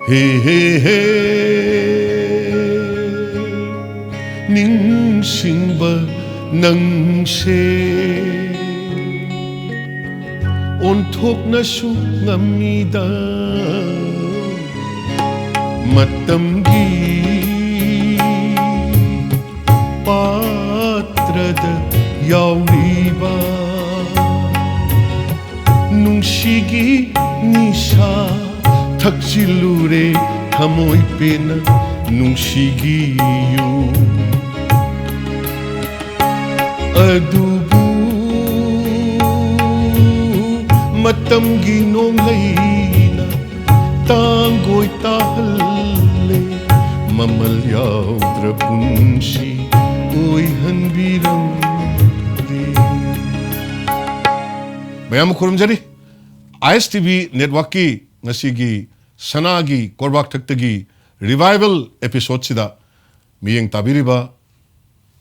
Hey hey hey Ning singba nang se On thok na su ngamida Matam gi Patrada yauriba Nungshigi nisha Thakchilure thamoi pena Nungshigi yu Adubu Matamgi nonglaina Tangoi tahalle Mamal yaudra punshi Oi hanbiram de Mayam khurumjari ISTV network ki ngasigi Sanagi Korbakthakta gi revival episode sida miyeng tabiriba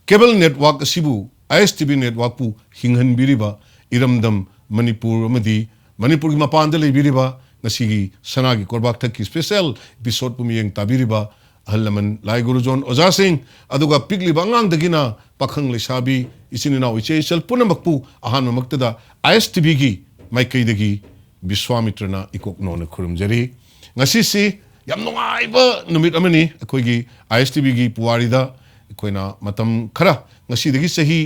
cable network asibu ISTV network pu hinghan biriba iramdam Manipur amadi Manipur gi mapanda lebiriba ngasigi Sanagi Korbakthak ki special episode pu miyeng tabiriba halaman lai gurujon oja singh aduga pigli bangang dagina pakhang lesabi isinina uichesel punamakpu ahan mamaktada ISTV gi maikai dagi BISHWAMITTRA na ikok nona khurumjari ngasi si yam nungaiba numit amani akhoi gi ISTV gi puwarida akoina matam khara ngasi dagi sahi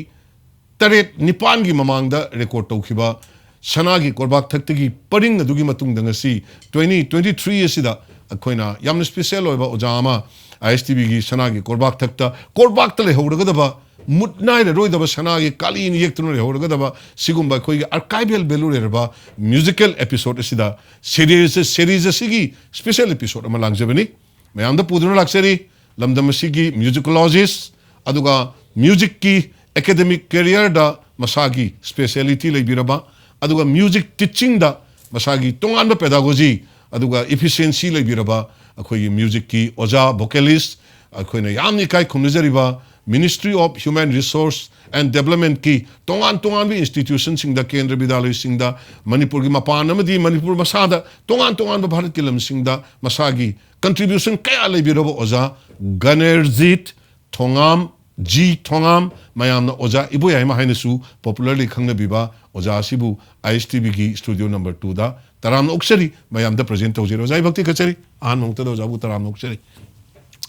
taret nipan gi mamangda record tawkhiba Sanagi Korbakthakta gi paring adugi matung dangasi 2023 asida akoina yam special oiba ojama ISTV gi Sanagi Korbakthakta Korbakta le howragadaba mutnai re roidaba Sanagi kali ni yektunu re howragadaba sigumba khoi gi archival value reba musical episode asida series asigi special episode ama langjabani mayamda puduna laksari lamdam asigi musicologist aduga music ki academic career da masagi speciality lebiraba aduga music teaching da masagi tonganba pedagogy aduga efficiency lebiraba akhoi music ki oja vocalist akhoina yamni kai khumnajariba Ministry of Human Resource and Development ki tongan bi institution singda kendra bidyalay singda Manipur gi mapan amadi Manipur masada tongan ba Bharat ki lam singda masagi contribution kaya lebiraba oja Ganarjit Thongam G Thongam mayamna oja iboyai ma hainasu popularly khangna biba oja sibu ISTV gi studio number 2 da taram oksari mayamda present tawjero jai bhakti kachari an mongta do jabu taram oksari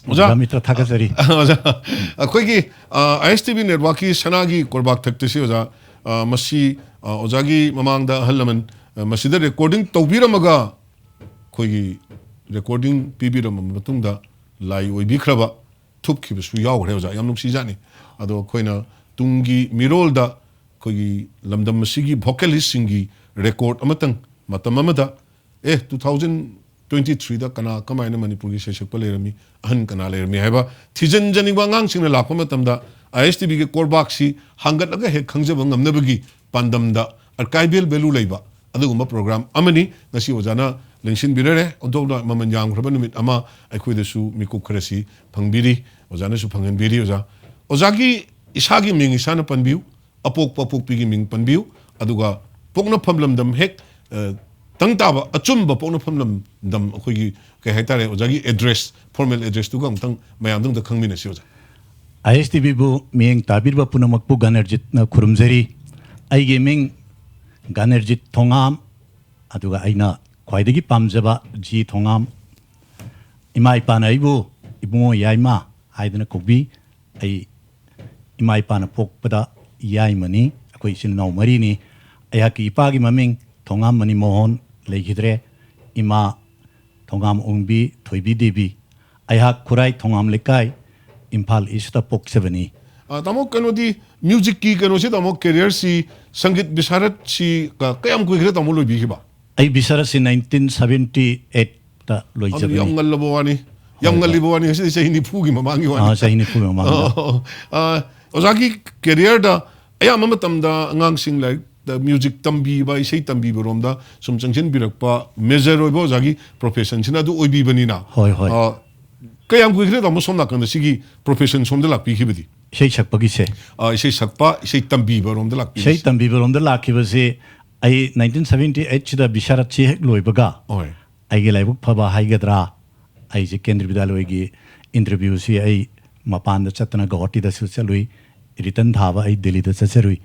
oja mitra thakasari oja akhoi gi ISTV network ki Sanagi Korbakthakta si oja masi oja gi mamangda halaman masida recording tawbiramaga khoi gi recording pibiram matungda lai oi bikraba thupki bisu yaw re oja yam nuksi jani ado khoina tungi mirolda khoi gi lamdam masigi vocalist singi record amatang matam amada 2023 da kana kamaina Manipur gi seshak palerami ahan kana lerami haiba thijan jani wangang singna lakpa matamda ISTV ge Korbak si hangat laga he khangjaba ngamnabagi pandamda archival value leiba adugumba program amani ngasi ojana lengsin birare odogda maman yang khaba numit ama akhoi desu miku khrasi phangbiri ojana su phangan biri oja gi isagi ming isana panbiu apok pigi ming panbiu aduga pokna phamlam dam hek tang taba achumba pokna phamlam dam akhoi gi kai haitare oja gi address formal address tu gam tang mayam dang da khangmina si oja ISTV bu ming tabirba punamakpu Ganarjit na khurumjari aige ming Ganarjit Thongam aduga aina khwaidagi pamjaba G Thongam ima ipana ibu ibungo yaima haidana kokbi ai ima ipana pokpada yaimani akoi sin nau mari ni ayaki ipagi maming Thongam mani mohon leigidre ima Thongam ongbi thoibi debi ayhak khurai Thongam lekai Imphal East poksebani tamo kano di music ki kano se tamo career si sangit bisarat si kayam ko igre tamo lobi hiba ai bisarat si 1978 ta loijabani yam ngalibowani se sahini phugi mamangi wani sahini phugi mamangi ozagi career da aya mamatam da ngang sing like the music tambi ba isei tambi boromda sum changchen birakpa major oibo ozagi profession sina du oibi bani na hoi kayam ko igre tamo somna kan sigi profession somda lakpi khibidi sei sakpagi se isei sakpa isei tambi boromda lakpi sei tambi boromda lakibase ai 1978 da bisarat chi hek loibaga oi ai ge laibuk phaba haigadra ꯑꯩꯁꯦ ꯀꯦꯟꯗ꯭ꯔ ꯕꯤꯗ꯭ꯌꯥꯂꯌꯒꯤ ꯏꯟꯇꯔꯚ꯭ꯌꯨꯁꯤ ꯑꯩ ꯃꯄꯥꯟꯗ ꯆꯠꯇꯅ ꯒꯧꯍꯥꯇꯤꯗꯁꯨ ꯆꯠꯂꯨꯏ return ꯊꯥꯕ ꯑꯩ ꯗꯦꯜꯂꯤꯗ ꯆꯠꯆꯔꯨꯏ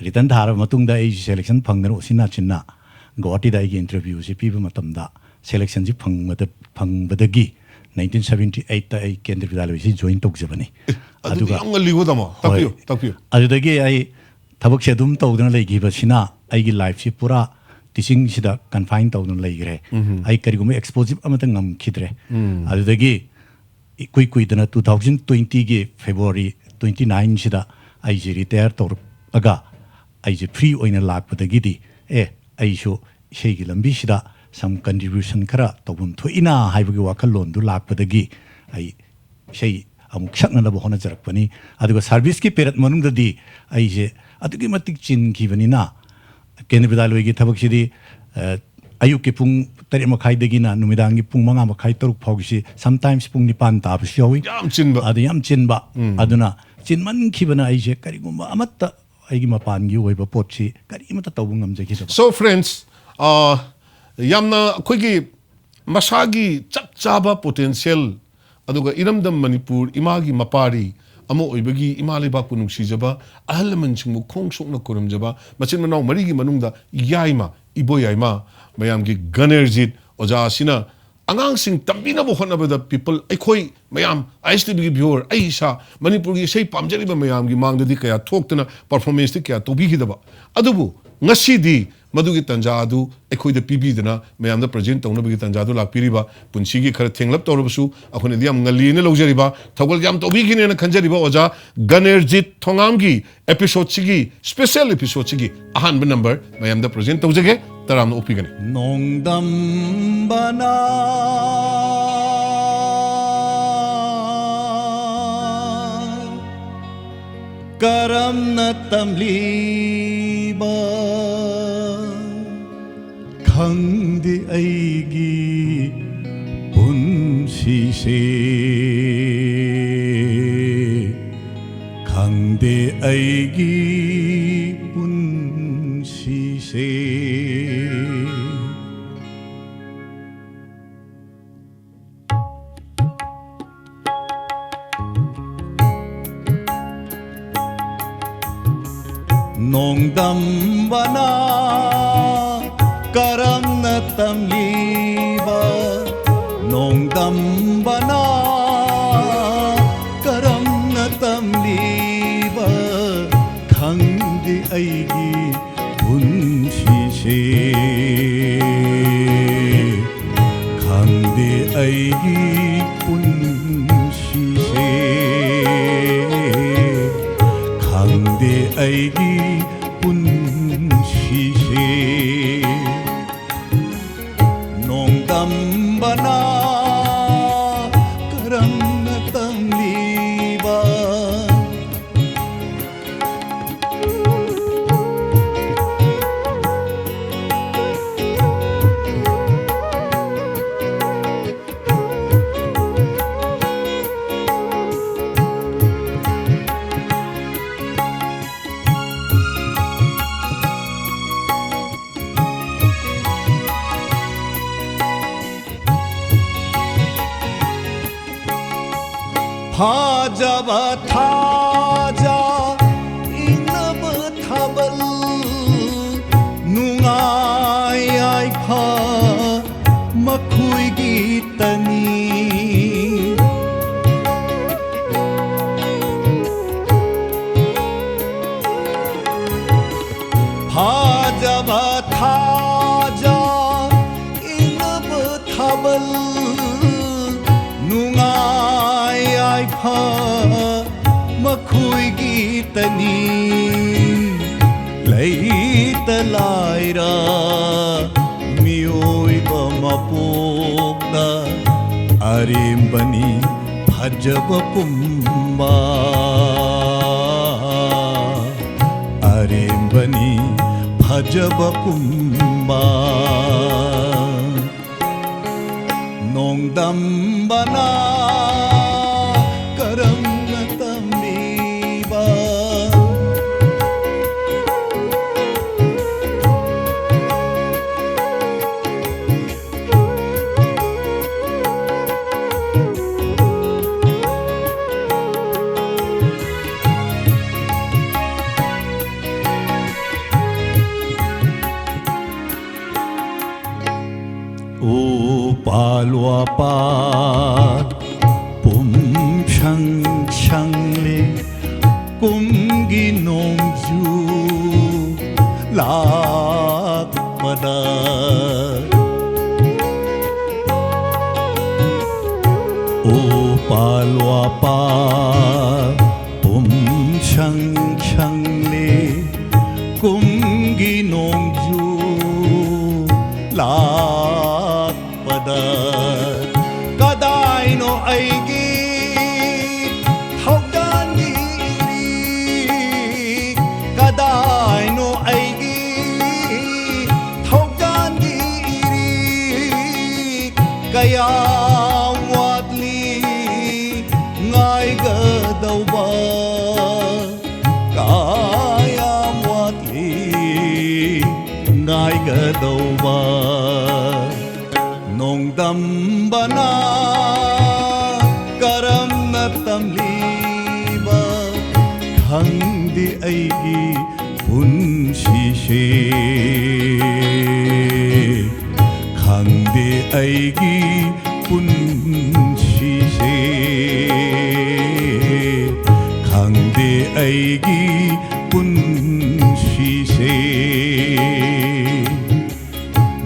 return ꯊꯥꯔꯕ ꯃꯇꯨꯡꯗ ꯑꯩ selection ꯐꯪꯗꯅ ꯎꯁꯤꯟ ꯅꯥꯆꯤꯟꯅ ꯒꯧꯍꯥꯇꯤꯗ ꯑꯩꯒꯤ ꯏꯟꯇꯔꯚ꯭ꯌꯨꯁꯤ ꯄꯤꯕ ꯃꯇꯝꯗ ꯁꯦꯂꯦꯛꯁꯟꯁꯤ ꯐꯪꯕꯗꯒꯤ 1978ꯇ ꯑꯩ ꯀꯦꯟꯗ꯭ꯔ ꯕꯤꯗ꯭ꯌꯥꯂꯌꯁꯤ ꯖꯣꯏꯟ ꯇꯧꯖꯕꯅꯤ ꯑꯗꯨꯒ ꯌꯥꯝ ꯉꯜꯂꯤꯒꯣꯗꯃꯣ ꯇꯥꯛꯄꯤꯌꯨ ꯑꯗꯨꯗꯒꯤ ꯑꯩ ꯊꯕꯛꯁꯦ ꯑꯗꯨꯝ ꯇꯧꯗꯨꯅ ꯂꯩꯈꯤꯕꯁꯤꯅ ꯑꯩꯒꯤ ꯂꯥꯏꯐꯁꯤ ꯄꯨꯔꯥ ꯇꯤꯆꯤꯡꯁꯤꯗ ꯀꯟꯐꯥꯏꯟ ꯇꯧꯗꯨꯅ ꯂꯩꯈ꯭ꯔꯦ ꯑꯩ ꯀꯔꯤꯒꯨꯝꯕ ꯑꯦꯛꯁꯄꯣꯖꯤꯞ ꯑꯃꯇ ꯉꯝꯈꯤꯗ꯭ꯔꯦ ꯑꯗꯨꯗꯒꯤ ꯏꯀꯨꯏ ꯀꯨꯏꯗꯅ 2020ꯒꯤ ꯐꯦꯕ꯭ꯔꯨꯋꯥꯔꯤ 29ꯁꯤꯗ ꯑꯩꯁꯦ ꯔꯤꯇꯥꯌꯔ ꯇꯧꯔꯛꯑꯒ ꯑꯩꯁꯦ ꯐ꯭री ꯑꯣꯏꯅ ꯂꯥꯛꯄꯗꯒꯤꯗꯤ ꯑꯩꯁꯨ ꯏꯁꯩꯒꯤ ꯂꯝꯕꯤꯁꯤꯗ ꯁꯝ ꯀꯟꯇ꯭ꯔꯤꯕ꯭ꯌꯨꯁꯟ ꯈꯔ ꯇꯧꯐꯝ ꯊꯣꯛꯏꯅ ꯍꯥꯏꯕꯒꯤ ꯋꯥꯈꯜꯂꯣꯟꯗꯨ ꯂꯥꯛꯄꯗꯒꯤ ꯑꯩ ꯏꯁꯩ ꯑꯃꯨꯛ ꯁꯛꯅꯅꯕ ꯍꯣꯠꯅꯖꯔꯛꯄꯅꯤ ꯑꯗꯨꯒ ꯁꯥꯔꯚꯤꯁꯀꯤ ꯄꯦꯔꯠ ꯃꯅꯨꯡꯗꯗꯤ ꯑꯩꯁꯦ ꯑꯗꯨꯛꯀꯤ ꯃꯇꯤꯛ ꯆꯤꯟꯈꯤꯕꯅꯤꯅ ꯀꯦꯟꯗ꯭ꯔ ꯕꯤꯗ꯭ꯌꯥꯂꯌꯒꯤ ꯊꯕꯛꯁꯤꯗꯤ ꯑꯌꯨꯛꯀꯤ ꯄꯨꯡ 8:30ꯗꯒꯤꯅ ꯅꯨꯃꯤꯗꯥꯡꯒꯤ ꯄꯨꯡ 5:30 6 ꯐꯥꯎꯒꯤꯁꯤ ꯁꯝꯇꯥꯏꯝꯁ ꯄꯨꯡ 9 ꯇꯥꯕꯁꯨ ꯌꯥꯎꯏ ꯌꯥꯝ ꯆꯤꯟꯕ ꯑꯗꯨ ꯌꯥꯝ ꯆꯤꯟꯕ ꯑꯗꯨꯅ ꯆꯤꯟꯃꯟꯈꯤꯕꯅ ꯑꯩꯁꯦ ꯀꯔꯤꯒꯨꯝꯕ ꯑꯃꯠꯇ ꯑꯩꯒꯤ ꯃꯄꯥꯟꯒꯤ ꯑꯣꯏꯕ ꯄꯣꯠꯁꯤ ꯀꯔꯤꯃꯠꯇ ꯇꯧꯕ ꯉꯝꯖꯈꯤꯗꯕ So friends, yamna akhoi masagi chap chaba potential aduga iramdam Manipur imagi mapari amo oibagi imaleba punungsijaba ahalman singmu khongsokna koramjaba machin manau marigi manungda yaima ibo yaima mayamgi Ganarjit oja sina angang sing tambina bo honabada people akhoi mayam ISTB gi viewer aisa Manipur gi sei pamjariba mayam gi mangdadi kaya thoktana performance ti kaya tobi hidaba adubu ngasidi मधुगी तंजादु अखोइदा पीबीदना मयामदा present तौनबगी तंजादु लाक्पिरिबा पुंसीगी खर थेंगलप तौरबसु अखोनेदि याम ngaliने लौजरिबा थगल याम तौबिगिनेना खंजरिबा ओजा गणेरजीत थोंगामगी एपिसोड सिगी स्पेशल एपिसोड सिगी अहानबा नंबर मयामदा प्रेजेंट तौजगे तरामना ओपिगने नोंगदम बना करमना तमलीबा खंगदि अईगी पुंसीसे खंगदे अईगी पुंसीसे नोंगदम बना करमना तमलीबा नोंगदम बना करमना तमलीबा खंगदि अईगी पुंसीसे खंगदि अईगी पुंसीसे खंगदि अईगी पुंसीसे नोंगदम बना करमना तमलीबा फाजबा थाजा इनब थाबल नुंगाई आइफा मखुइगी तनी फाजबा थाजा इनब थाबल मखुइगी तनी लैत लाइरा मियोइबा मपोक्ता अरेंबनी फजब पुम्बा अरेंबनी फजब पुम्बा नोंगदम बना करमना तमलीबा 오 발와빠 봄샹샹레 꿈기 농주 락바다 오 발와빠 봄샹샹레 꿈기 농주 락바다 까다이노 아이기 턱단기 까다이노 아이기 턱단기 까야 왓리 나이가다우바 까야 왓리 나이가다우바 농담바나 까람나 땀리바 강디 아이기 분시시 강디 아이기 분시시 강디 아이기 분시시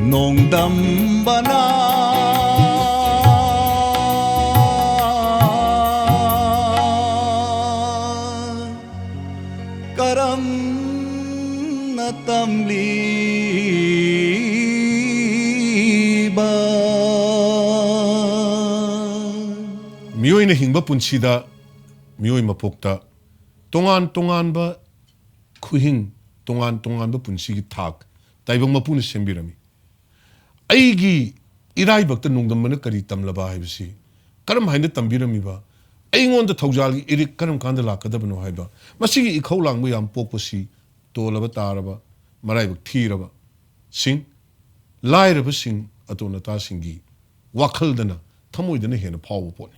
농담바나 까람나 땀리바 미오이의 힘바 분치다 미오이 마폭다 동안 바 쿠힝 동안 바 분치기 탁 다이봉 마푸는 셈비라미 아이기 이라이박다 농담만은 까리 땀라바 하이브시 까람 하이는 땀비라미바 아잉원다 턱자기 이리 까람 칸다 라카다바노 하이바 마시기 이 콜랑무 얌 뽀뽀시 또라바 따라바 마라이박 티라바 싱 라이라바 싱 아토나 따싱기 와클드나 타모이드나 헤나 파워 보네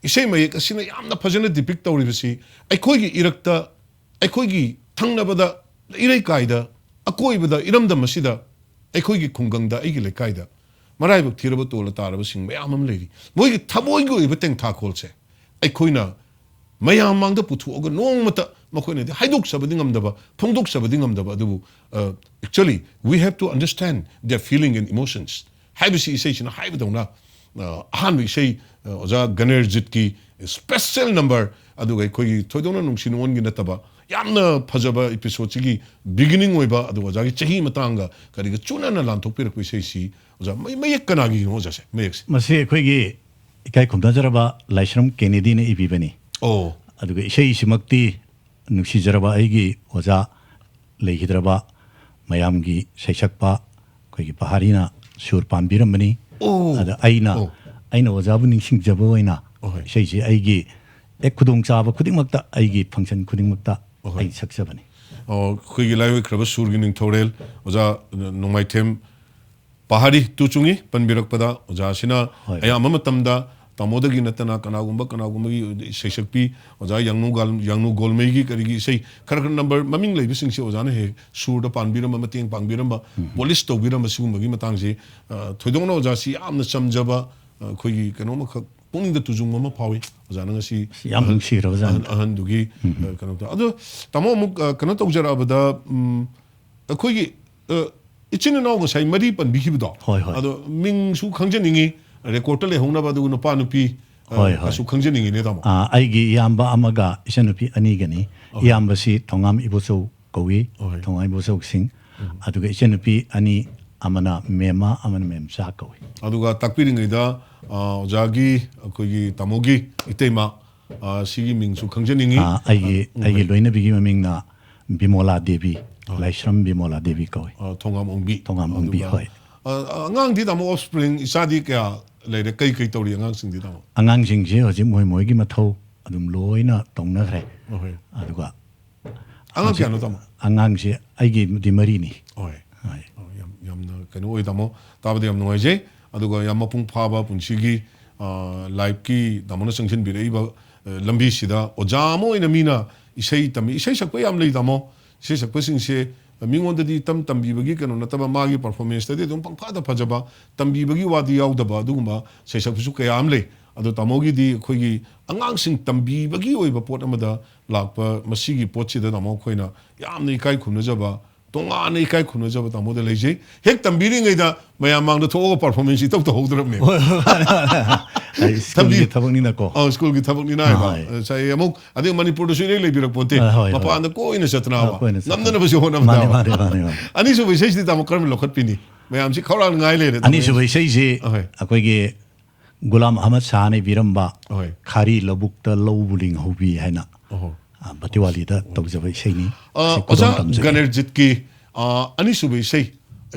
이세 마이크 아시나 얌나 파제나 디픽 타우리비시 아이코이기 이럭다 아이코이기 탕나바다 이레이 까이다 아코이바다 이람다 마시다 아이코이기 공강다 아이기 레까이다 마라이박 티라바 또라 따라바 싱 마야맘 레리 모이기 타모이고 이바땡 타콜체 아이코이나 마야망다 부투어가 농마다 마코이네 하이독사바디 ngamdaba phongdoksaba디 ngamdaba adu actually we have to understand their feeling and emotions haibisi isaychina haibadona ahan isay oja Ganarjit ki special number adu gai koi thoidona nungsin ongi nataba yamna phajaba episode gi beginning oiba adu oja gi chahi matanga kari ga chunana lanthokpirak isay si oja mayek kanagi oja se mayek masi khoigi ikai khumdajaraba laishram kennedy ne ibibani oh aduga isai simakti nuksijaraba aigi oja leihidraba mayamgi saisakpa khoigi paharina sur pambiramani ada aina ojabu ningsingjaba oina isai ji aigi ek khudong chaba khudingmakta aigi function khudingmakta ai saksabani khoigi laiwe kraba surgi ning thorel oja nongmaithem pahari tuchungi panbirakpada oja sina ayama matamda tamoda gi natana kanagumba gi saisakpi oja yangnu golmei gi karigi sei khar number maming lei bising se oja na he surda panbiram mateng pangbiram police tobiram sigum gi matang se thoidongna oja si amna chamjaba khoigi kanoma khak pungda tujung mama phawi oja na si yam siro jan ahan dugi kanota ado tamo muk kana tawjara abada khoigi ichina no sai mari pan bihibdo ado ming su khangjaningi record le hongna ba du no pa nupi asu khangjaningi ne tamo aigi yamba amaga isanupi ani gani yamba si thongam iboso kowi thongam iboso sing aduga isanupi ani amana mema amana memsa kowi aduga takpiring ida jagi kogi tamogi itema sigi mingsu khangjaningi aigi loina bigi mamingna bimola devi laishram bimola devi kowi thongam ongbi hoy angang di tamo offspring isadi kya leire kai tori angang sing di tamo angang sing je hoji moi gi mathau adum loina tongna khre aduga angang kya no tamo angang je aigi di mari ni yamna kanu oi tamo tabadi yam noi je aduga yam mapung phaba punchigi live ki damona sanction bi rei ba lambi sida ojamo ina mina isai sakpa yam lei tamo isai sakpa sing se ꯃꯤꯉꯣꯟꯗꯗꯤ ꯇꯝꯕꯤꯕꯒꯤ ꯀꯩꯅꯣ ꯅꯠꯇꯕ ꯃꯥꯒꯤ ꯄꯔꯐꯣꯔꯃꯦꯟꯁꯇꯗꯤ ꯑꯗꯨꯝ ꯄꯪꯐꯥꯗ ꯐꯖꯕ ꯇꯝꯕꯤꯕꯒꯤ ꯋꯥꯗꯤ ꯌꯥꯎꯗꯕ ꯑꯗꯨꯒꯨꯝꯕ ꯁꯩꯁꯛꯄꯁꯨ ꯀꯌꯥ ꯑꯃ ꯂꯩ ꯑꯗꯣ ꯇꯥꯃꯣꯒꯤꯗꯤ ꯑꯩꯈꯣꯏꯒꯤ ꯑꯉꯥꯡꯁꯤꯡ ꯇꯝꯕꯤꯕꯒꯤ ꯑꯣꯏꯕ ꯄꯣꯠ ꯑꯃꯗ ꯂꯥꯛꯄ ꯃꯁꯤꯒꯤ ꯄꯣꯠꯁꯤꯗ ꯇꯥꯃꯣ ꯑꯩꯈꯣꯏꯅ ꯌꯥꯝꯅ ꯏꯀꯥꯏ ꯈꯨꯝꯅꯖꯕ ꯇꯣꯉꯥꯟꯅ ꯏꯀꯥꯏ ꯈꯨꯝꯅꯖꯕ ꯇꯥꯃꯣꯗ ꯂꯩꯖꯩ ꯍꯦꯛ ꯇꯝꯕꯤꯔꯤꯉꯩꯗ ꯃꯌꯥꯝ ꯃꯥꯡꯗ ꯊꯣꯛꯑꯒ ꯄꯔꯐꯣꯔꯃꯦꯟꯁ ꯏꯇꯧ ꯇꯧꯍꯧꯗ꯭ꯔꯕꯅꯦ 스쿨기 타박니나고 스쿨ꯒꯤ ꯊꯕꯛꯅꯤꯅ ꯍꯥꯏꯕ ꯉꯁꯥꯏ ꯑꯃꯨꯛ ꯑꯗꯩ ꯃꯅꯤꯄꯨꯔꯗꯁꯨ ꯏꯔꯩ ꯂꯩꯕꯤꯔꯛꯄꯣꯟꯇꯦ ꯃꯄꯥꯟꯗ ꯀꯣꯏꯅ ꯆꯠꯇꯅꯕ ꯉꯝꯅꯅꯕꯁꯨ ꯍꯣꯠꯅꯕ ꯑꯅꯤꯁꯨꯕ ꯏꯁꯩꯁꯤꯗꯤ ꯇꯥꯃꯣ ꯀꯔꯝꯅ ꯂꯧꯈꯠꯄꯤꯅꯤ ꯃꯌꯥꯝꯁꯤ ꯈꯧꯔꯥꯡꯅ ꯉꯥꯏ ꯂꯩꯔꯦ ꯑꯅꯤꯁꯨꯕ ꯏꯁꯩꯁꯤ ꯑꯩꯈꯣꯏꯒꯤ ꯒꯨꯂꯥꯝ ꯑꯍꯃꯗ ꯁꯥꯍꯅ ꯏꯕꯤꯔꯝꯕ ꯈꯥꯔꯤ ꯂꯧꯕꯨꯛꯇ ꯂꯧꯕꯨ ꯂꯤꯡꯍꯧꯕꯤ ꯍꯥꯏꯅ ꯕꯇꯤꯋꯥꯂꯤꯗ ꯇꯧꯖꯕ ꯏꯁꯩꯅꯤ ꯑꯣꯖꯥ ꯒꯅꯔꯖꯤꯠꯀꯤ ꯑꯅꯤꯁꯨꯕ ꯏꯁꯩ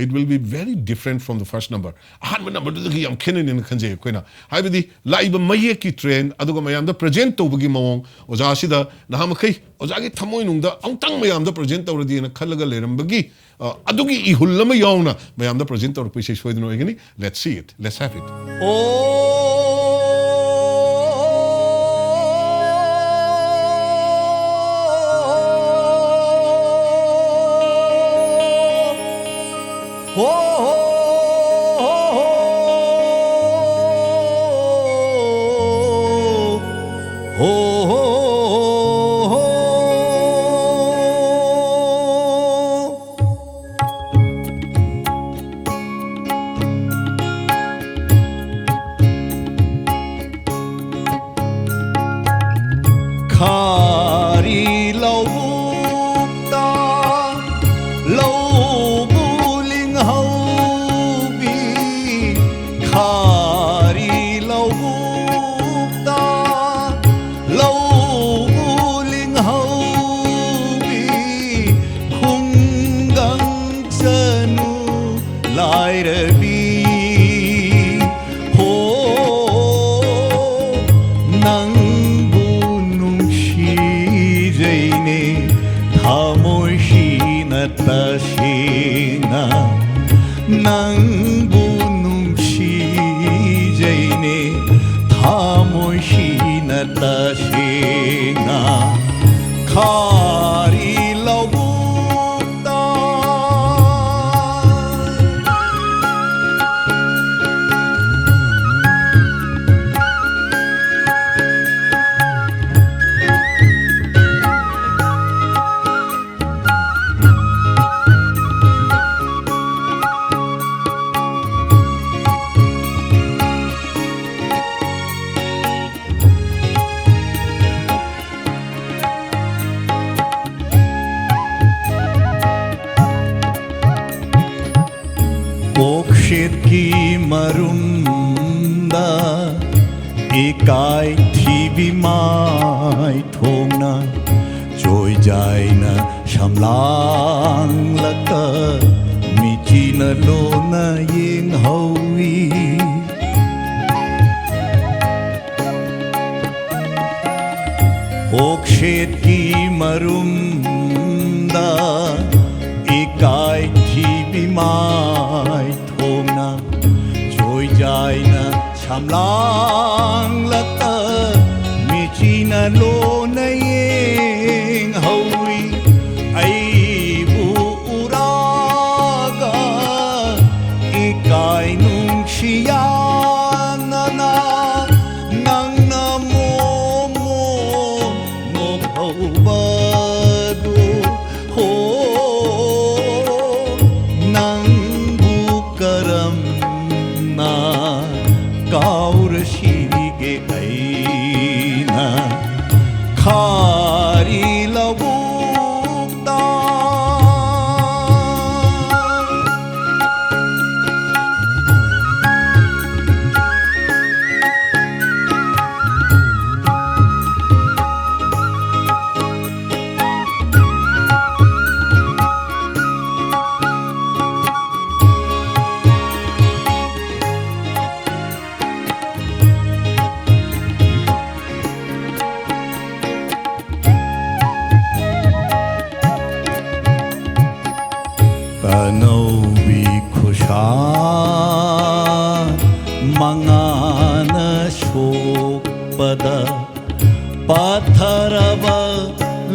it will be very different from the first number ꯑꯍꯥꯟꯕ ꯅꯝꯕꯔꯗꯨꯗꯒꯤ ꯌꯥꯝ ꯈꯦꯠꯅꯩꯅ ꯈꯟꯖꯩ ꯑꯩꯈꯣꯏꯅ ꯍꯥꯏꯕꯗꯤ ꯂꯥꯛꯏꯕ ꯃꯌꯦꯛꯀꯤ ꯇ꯭ꯔꯦꯟ ꯑꯗꯨꯒ ꯃꯌꯥꯝꯗ ꯄ꯭ꯔꯖꯦꯟꯠ ꯇꯧꯕꯒꯤ ꯃꯑꯣꯡ ꯑꯣꯖꯥꯁꯤꯗ ꯅꯍꯥꯃꯈꯩ ꯑꯣꯖꯥꯒꯤ ꯊꯃꯣꯏꯅꯨꯡꯗ ꯑꯃꯨꯛꯇꯪ ꯃꯌꯥꯝꯗ ꯄ꯭ꯔꯖꯦꯟꯠ ꯇꯧꯔꯗꯤꯅ ꯈꯜꯂꯒ ꯂꯩꯔꯝꯕꯒꯤ ꯑꯗꯨꯒꯤ ꯏꯍꯨꯜ ꯑꯃ ꯌꯥꯎꯅ ꯃꯌꯥꯝꯗ ꯄ꯭ꯔꯖꯦꯟꯠ ꯇꯧꯔꯛꯄ ꯏꯁꯩ ꯁꯣꯏꯗꯅ ꯑꯣꯏꯒꯅꯤ let's see it let's have it ꯈꯦꯠꯀꯤ ꯃꯔꯨꯝꯗ ꯏꯀꯥꯏ ꯊꯤꯕꯤ ꯃꯥꯏ ꯊꯣꯡꯅ ꯆꯣꯏꯖꯥꯏꯅ ꯁꯝꯂꯥꯡꯂꯛꯇ ꯃꯤꯆꯤꯅ ꯂꯣꯅ ꯌꯦꯡꯍꯧꯋꯤ ꯑꯣꯛꯁꯦꯠꯀꯤ ꯃꯔꯨꯝꯗ ꯏꯀꯥꯏ ꯊꯤꯕꯤ ꯃꯥꯏ ꯊꯣꯡꯅ ꯆꯣꯏꯖꯥꯏꯅ ꯁꯝꯂꯥꯡꯂꯛꯇ ꯃꯤꯆꯤꯅ ꯂꯣꯅ ꯌꯦꯡꯍꯧꯋꯤ ꯑꯩꯕꯨ ꯎꯔꯥꯒ ꯏꯀꯥꯏ ꯅꯨꯡꯁꯤ ꯌꯥꯝꯅ ꯅꯪꯅ ꯃꯣꯃꯣꯟ ꯅꯣꯛꯍꯧꯕꯗꯨ ꯍꯣ ꯅꯪꯕꯨ ꯀꯔꯝꯅ ꯀꯥꯎꯔꯁꯤꯒꯦ ꯑꯩꯅ ꯈꯥꯔꯤ ꯂꯧꯕꯨꯛꯇ Tanawi khusha mangana shokpada patharaba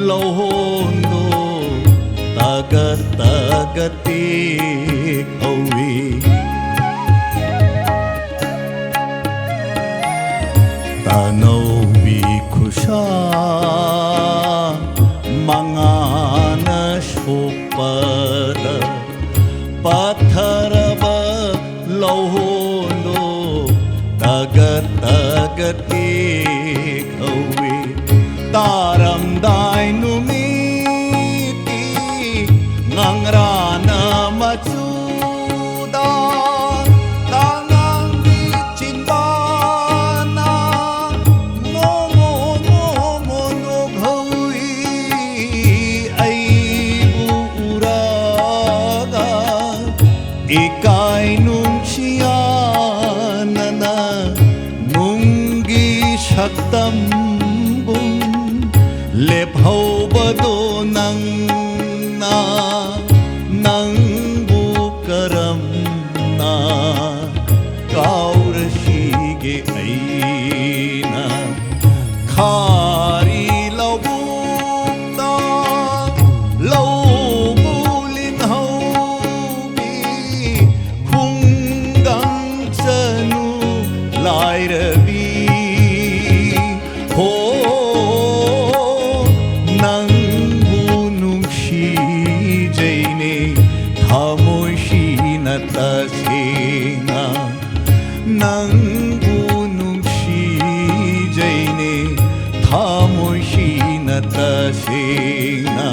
lohondo tagatara hauwi Tanawi kusha mangana shopada patharaba lauhono tagat tagat hauwi taram dai numiti ngangrana machuda tangang bichimbana ngomo ngomo no ghawi ai uraga ikai nung siyanana nunggi shaktam lephaubado nang na nang bukaram na kaurashige aina khari lawbukta lawbulin haubi khunggang chanu lairabi ho tasena nangbu nungshijayne thamoshina tasena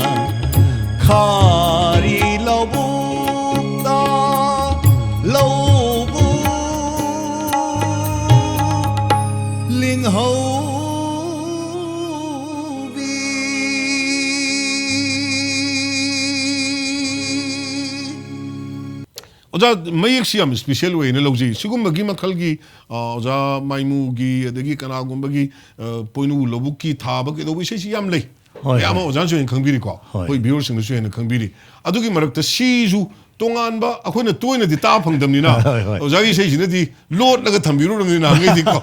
khari lawbukta lawbu linghau oja mayek siam special way ne lawji sigum magi makhalgi oja maimugi adagi kanagumagi poinu lobuki thaba ke do ise siam lei yama oja so en khangbiri ko hoi viewers sing so en khangbiri adugi marakta siju tongan ba akhona toina di ta phangdamni na oja gi sei sina di lot laga thambiru rang ni na ngai di ko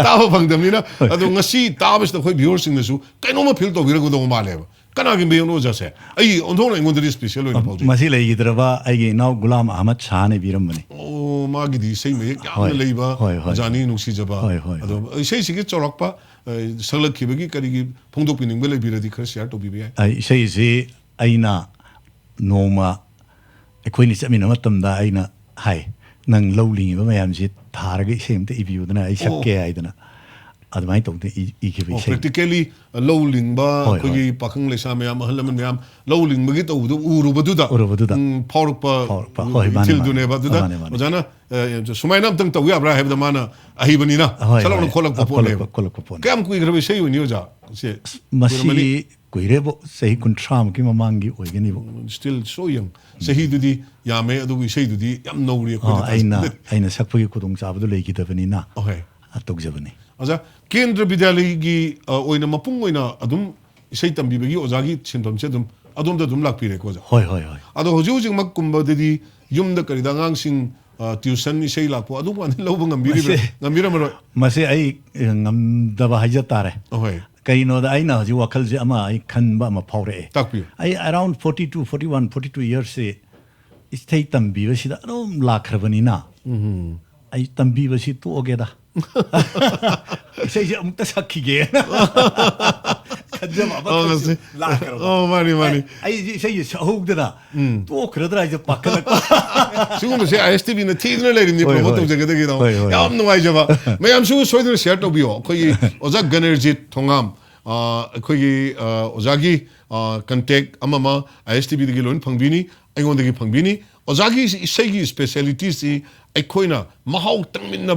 ta phangdamni na adu ngasi ta bas da hoi viewers sing su kaino ma feel to birago do ma le kanagi be no jase ai ondona ingondri special way pawji masi lei gidraba ai gi naw gulam ahmad shah ne biram mani o magi di sei me yam leiba jani nusi jaba ado sei sigi chorakpa salak khibagi karigi phongdok pining be lebiradi khar share to bibi ai sei si aina noma ekhoi ni chamina matamda aina hai nang lowling ba mayam ji tharagi semte ibiu dana ai sakke ai dana admai tongte I practically lowling ba koi pakhang lesa mayam halaman mayam lowling magi to uruba duda phawrpa til dune ba duda ojana sumainam tang to ya bra have the mana ahibani na salon kholak po le kam kui grabe sei uni oja se masi koirebo sei kuntram ki mamangi oigani bo still so young sei dudi yame adu sei dudi yam nowri ko aina sakpagi kudong chabadu leigidabani na atokjabani aja kendra vidyalay gi oina mapung oina adum isai tambibagi ojagi sintom se adum da dum lakpire ko ja hoi ado hoju mak kumba dedi yumda karida ngang sing tuition isai lakpo adum an lobang ngambira maro mase ai ngam da ba haja tare hoi kaino da aina ji wakal je ama ai khan ba ma phawre takpi ai around 42 41 42 years se istai tambi ba sida adum lakrabani na ai tambi ba si to ogeda sei amta sakige kadjama ba lakra mani ai sei hogda to kradra je pakala sigum se ISTV na tidna le ni promote jagada gi yam no ai jaba mayam su soidra share to bio koi oja Ganarjit Thongam koi ojagi contact amama ISTV gi lon phangbini aingon gi phangbini ojagi isai speciality si aikoina mahau tangminna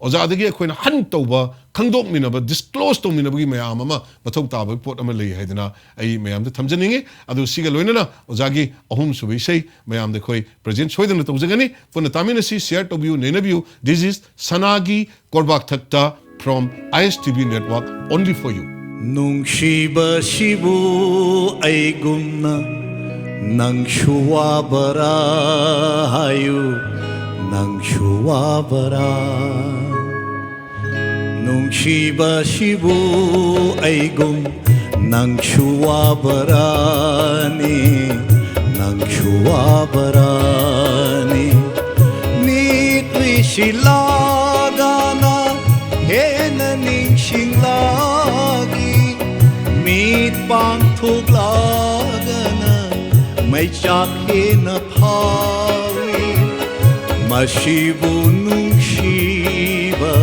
ojadagi akoina han tawba khangdok minaba disclose to minabagi mayam ama mathau taba pot ama lei haidana ai mayam da thamjaninge adu siga loinana ojagi ahum subai sei mayam da khoi present soidana tawjagani puna tamina si share to view nenabiu this is Sanagi Korbakthakta from ISTV network only for you nungshiba shibu aigumna nangshuwa bara hayu nangshuwa bara nungshiba shibu aigum nangshuwa barani ꯅꯪꯁꯨ ꯋꯥꯕꯔꯥꯅꯤ ꯅꯤꯠꯋꯤꯁꯤꯂꯥꯒꯅ ꯍꯦꯟꯅ ꯅꯤꯡꯁꯤꯡꯂꯥꯒꯤ ꯃꯤꯠ ꯄꯥꯡꯊꯣꯛꯂꯒꯅ ꯃꯩꯆꯥꯛ ꯍꯦꯟꯅ ꯐꯥꯎꯏ ꯃꯁꯤꯕꯨ ꯅꯨꯡꯁꯤꯕ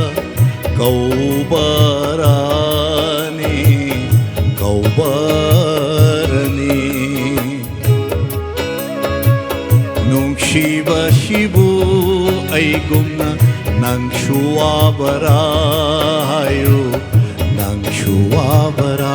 ꯀꯧꯕꯔꯥꯅꯤ ꯀꯧꯕꯔꯅꯤ ꯅꯨꯡꯁꯤꯕꯁꯤꯕꯨ ꯑꯩꯒꯨꯝꯅ ꯅꯪꯁꯨ ꯋꯥꯕꯔꯥ ꯍꯥꯏꯌꯨ ꯅꯪꯁꯨ ꯋꯥꯕꯔꯥ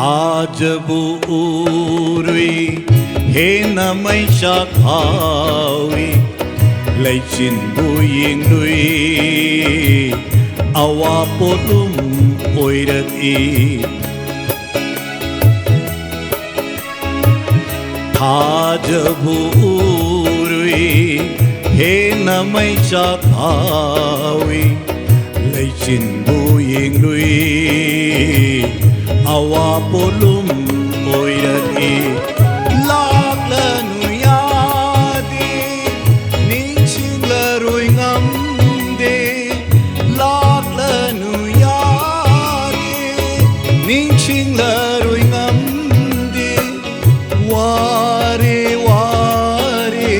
타저부 우르이 해나마이샤 하위 레이친부 잉루이 아와포둠 오이르이 타저부 우르이 해나마이샤 하위 레이친부 잉루이 Awapolum oirati laklanu yadi ningchinglaroi ngamde laklanu yadi ningchinglaroi ngamde ware ware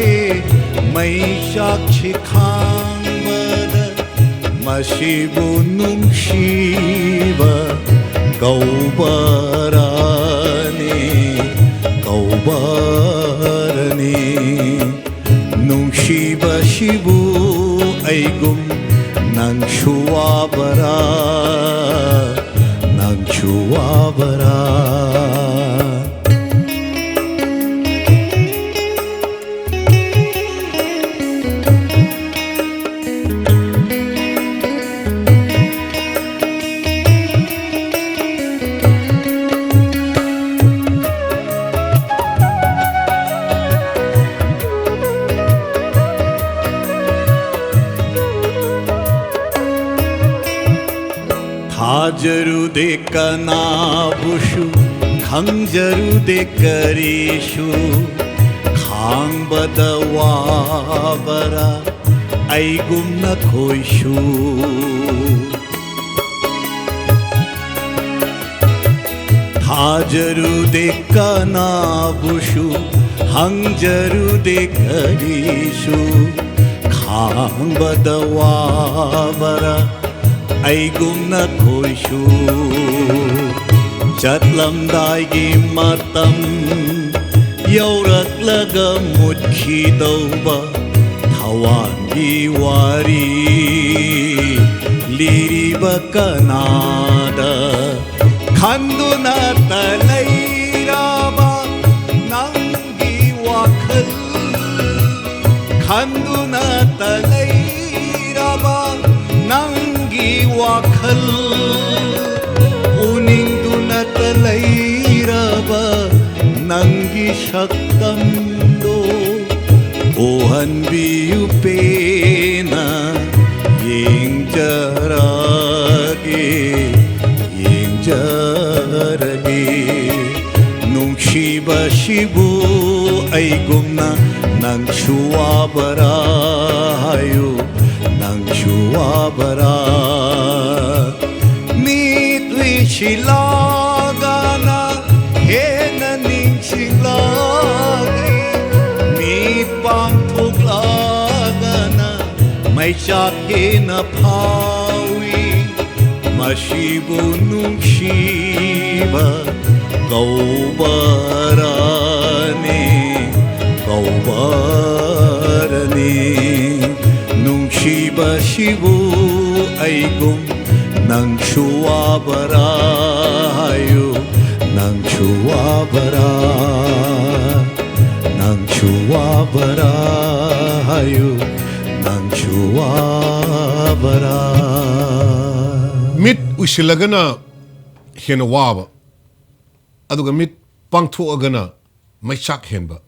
maishak chikhangmada masibu nungshiba Kaubarani, Kaubarani Nungshiba shibu aigum Nang shuwabara Nang shuwabara Hajarude kanabushu khangjarude karishu khangbada wabara aigumna khoishu Hajarude kanabushu khangjarude karishu khangbada wabara aigumna khoishu chatlamdaigi matam yauraklaga mutkidauba thawangi wari liriba kanada khanduna talairaba nangi wakhal khanduna talairaba nangi wakhal uningduna talairaba nangi shaktamdo ohanbiyu pena yengjarage nungshiba shibu aigumna nangshu wabara hayu nangshu wabara nitwishilagana hena ningshilagi mit pangthuklagana maichak hena phawi mashibu nungshiba kaubarani kaubarani nungshiba shibu aigum nangshu wabara hayu nangshu wabara nangshu wabara hayu nangshu wabara उइसिलगना हेन वाब अदुगा मिट पांगथोअगना मैचाक हेनबा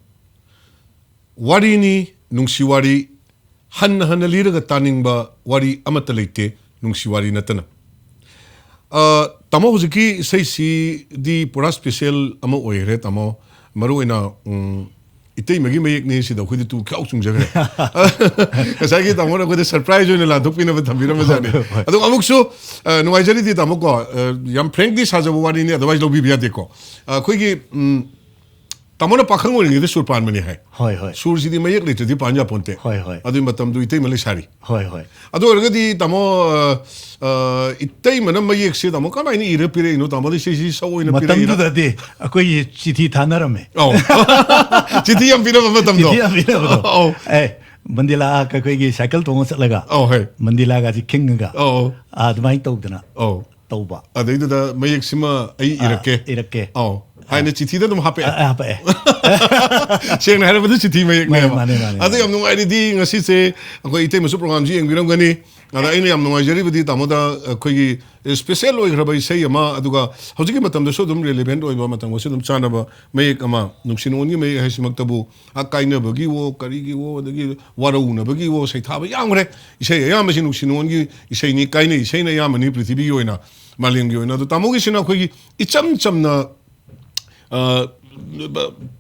वारीनी नुंसी वारी हन्न हन्न लीरगा तानिंगबा वारी अमत लेते नुंसी वारी नतना तमो हुजकी sassy दी पुरा special Amo ओइरे तमो मरुइना इतै मगी मयक ने सिदा खुदि तू खाउ चुंजगरे कसागी तमो न खुदि सरप्राइज होने ला धुपिना ब थम्बिरा मजाने अदु अमुकसु नुवाइजरी दी तमो को याम फ्रैंकली साजबो वारी ने अदरवाइज लोबी बिया देखो खुगी तमोना पाखंग ओइरिंगे सुर पान मने है होय होय सुर सिदी मयक लेते पांजा पोंते होय होय अदु मतम दु इतै मले सारी होय होय अदु ओरगदी तमो इतै मन मयक से तमो कमाइनी इरे पिरे इनो तमो दि सिसी सओइना पिरे मतम दुदे अकोई चिठी थानरमे औ चिठी यम पिना मतम दो चिठी यम पिना औ ए मंदिला का कोई साइकिल तोंग चलगा औ है मंदिला का खिंगगा औ आदमाई तौदना औ तौबा अदैदुदा मयक सिमा अई इरके औ हाइने चिठी दम हापे हापे सेंग ना हरबदु चिठी मयक ने माने माने अदु यम नुंगाइदि दी ngasi se अखोई इतै मसु प्रोग्राम जी एंगिरमगनी अदा आइने यम नुंगाइजरी बदि तमोदा अखोई स्पेशल ओइग्रबा इसै अमा अदुगा हौजिकि मतमदा सो दम रिलेवेंट ओइबा मतम सो दम चानबा मयक अमा नुंसिनोनी मयक हाइसिमक्तबु अकाइनबगी वो करिगी वो अदगी वारौनबगी वो सैथाबा यामरे इसै यामसि नुंसिनोनी इसैनि काइने इसैना यामनि पृथ्वी ओइना मालिंगी ओइना अदु तमोगी सिना अखोई इचम चमना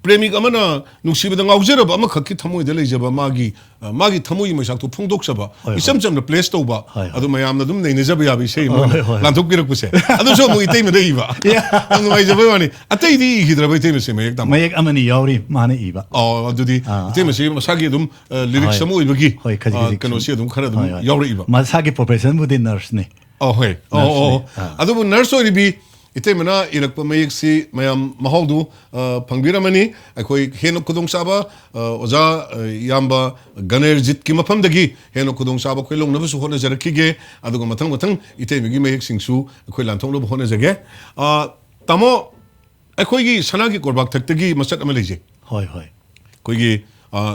प्रेमिक अमना नुसिबदा गाउजरब अमा खक्की थमोइदा लेजबा मागी मागी थमोइ मैसाक्तु फोंदोक्सबा इसम चमना प्लेस तौबा अदु मयामना दुम नैनजबा याबि सै लांथोक पिरकपुसे अदु सो मु इतै मदे इबा अनु मैजबा वानी अतै दी हिद्रबा इतै मसे मयक तम मयक अमनी यावरी माने इबा अ अदुदी इतै मसे मसागी दुम लिरिक्स समो इबगी कनोसी दुम खरा दुम यावरी इबा मसागी प्रोफेशन बुदि नर्स ने अ होय अदु नर्स ओइबि इतै मना इरकप मयक सी मयाम महौदु फंगबिरमनी अखोई हेनो खुदोंग साबा ओजा याम्बा गणेरजित की मफमदगी हेनो खुदोंग साबा खोइ लोंनबसु होना जरखिगे अदुगा मथंग मथंग इतै मिगी मयक सिंगसु अखोइ लांथोंलो होना जगे तमो अखोइगी सनागी कोरबाक थक्तगी मसत अमा लेजे होय होय खोइगी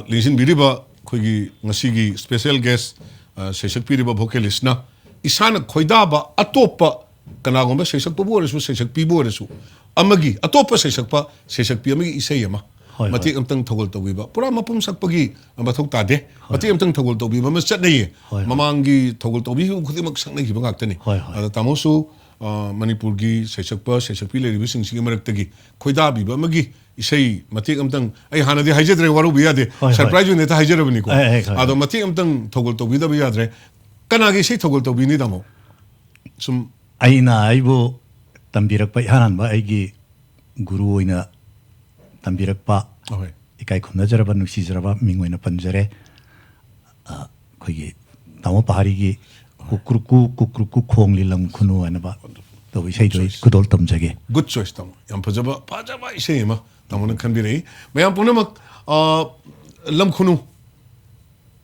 लिंसिन बिरिबा खोइगी ngasiगी स्पेशल गेस्ट सेसक पिरिबा वोकलिस्टना इसाना खोइदाबा अतोप्पा कनागोंबा सेसक बोरसु सेसक पिबोरसु अमगी अतोप सेसक पी अमगी इसै अमा मति अमतंग थगोल तौबीबा पुरा मपुम सकपगी मथौ तादे मति अमतंग थगोल तौबीबा म चटनैये ममांगी थगोल तौबी खुदिमक सकनैगिबा गाक्तनी अदा तामोसु मणिपुर की सेसक पी लेरिबि सिंगसिगी मरक्तगी खोइदाबीबा अमगी इसै मति अमतंग ऐ हानदि हाइजद्रे वारु बियादे सरप्राइज ने ता हाइजरबनी को अदो मति अमतंग थगोल तौबीदबा याद्रे कनागी इसै थगोल तौबीनी तामो सुम आइना आइबो तंबिरकपा हानानबा आइगी गुरु ओइना तंबिरकपा इकाई खुनजरबा नुसिजरबा मिंगोइना पंजरे खोइगी तामो पहाड़ीगी कुकुरुकु खोंगली लम खुनु अनबा तो इसै दोइ कुदोल तमजगे गुड चॉइस तमो याम फजबा इसैमा तमोना खनबिरै मयाम पुनमक लम खुनु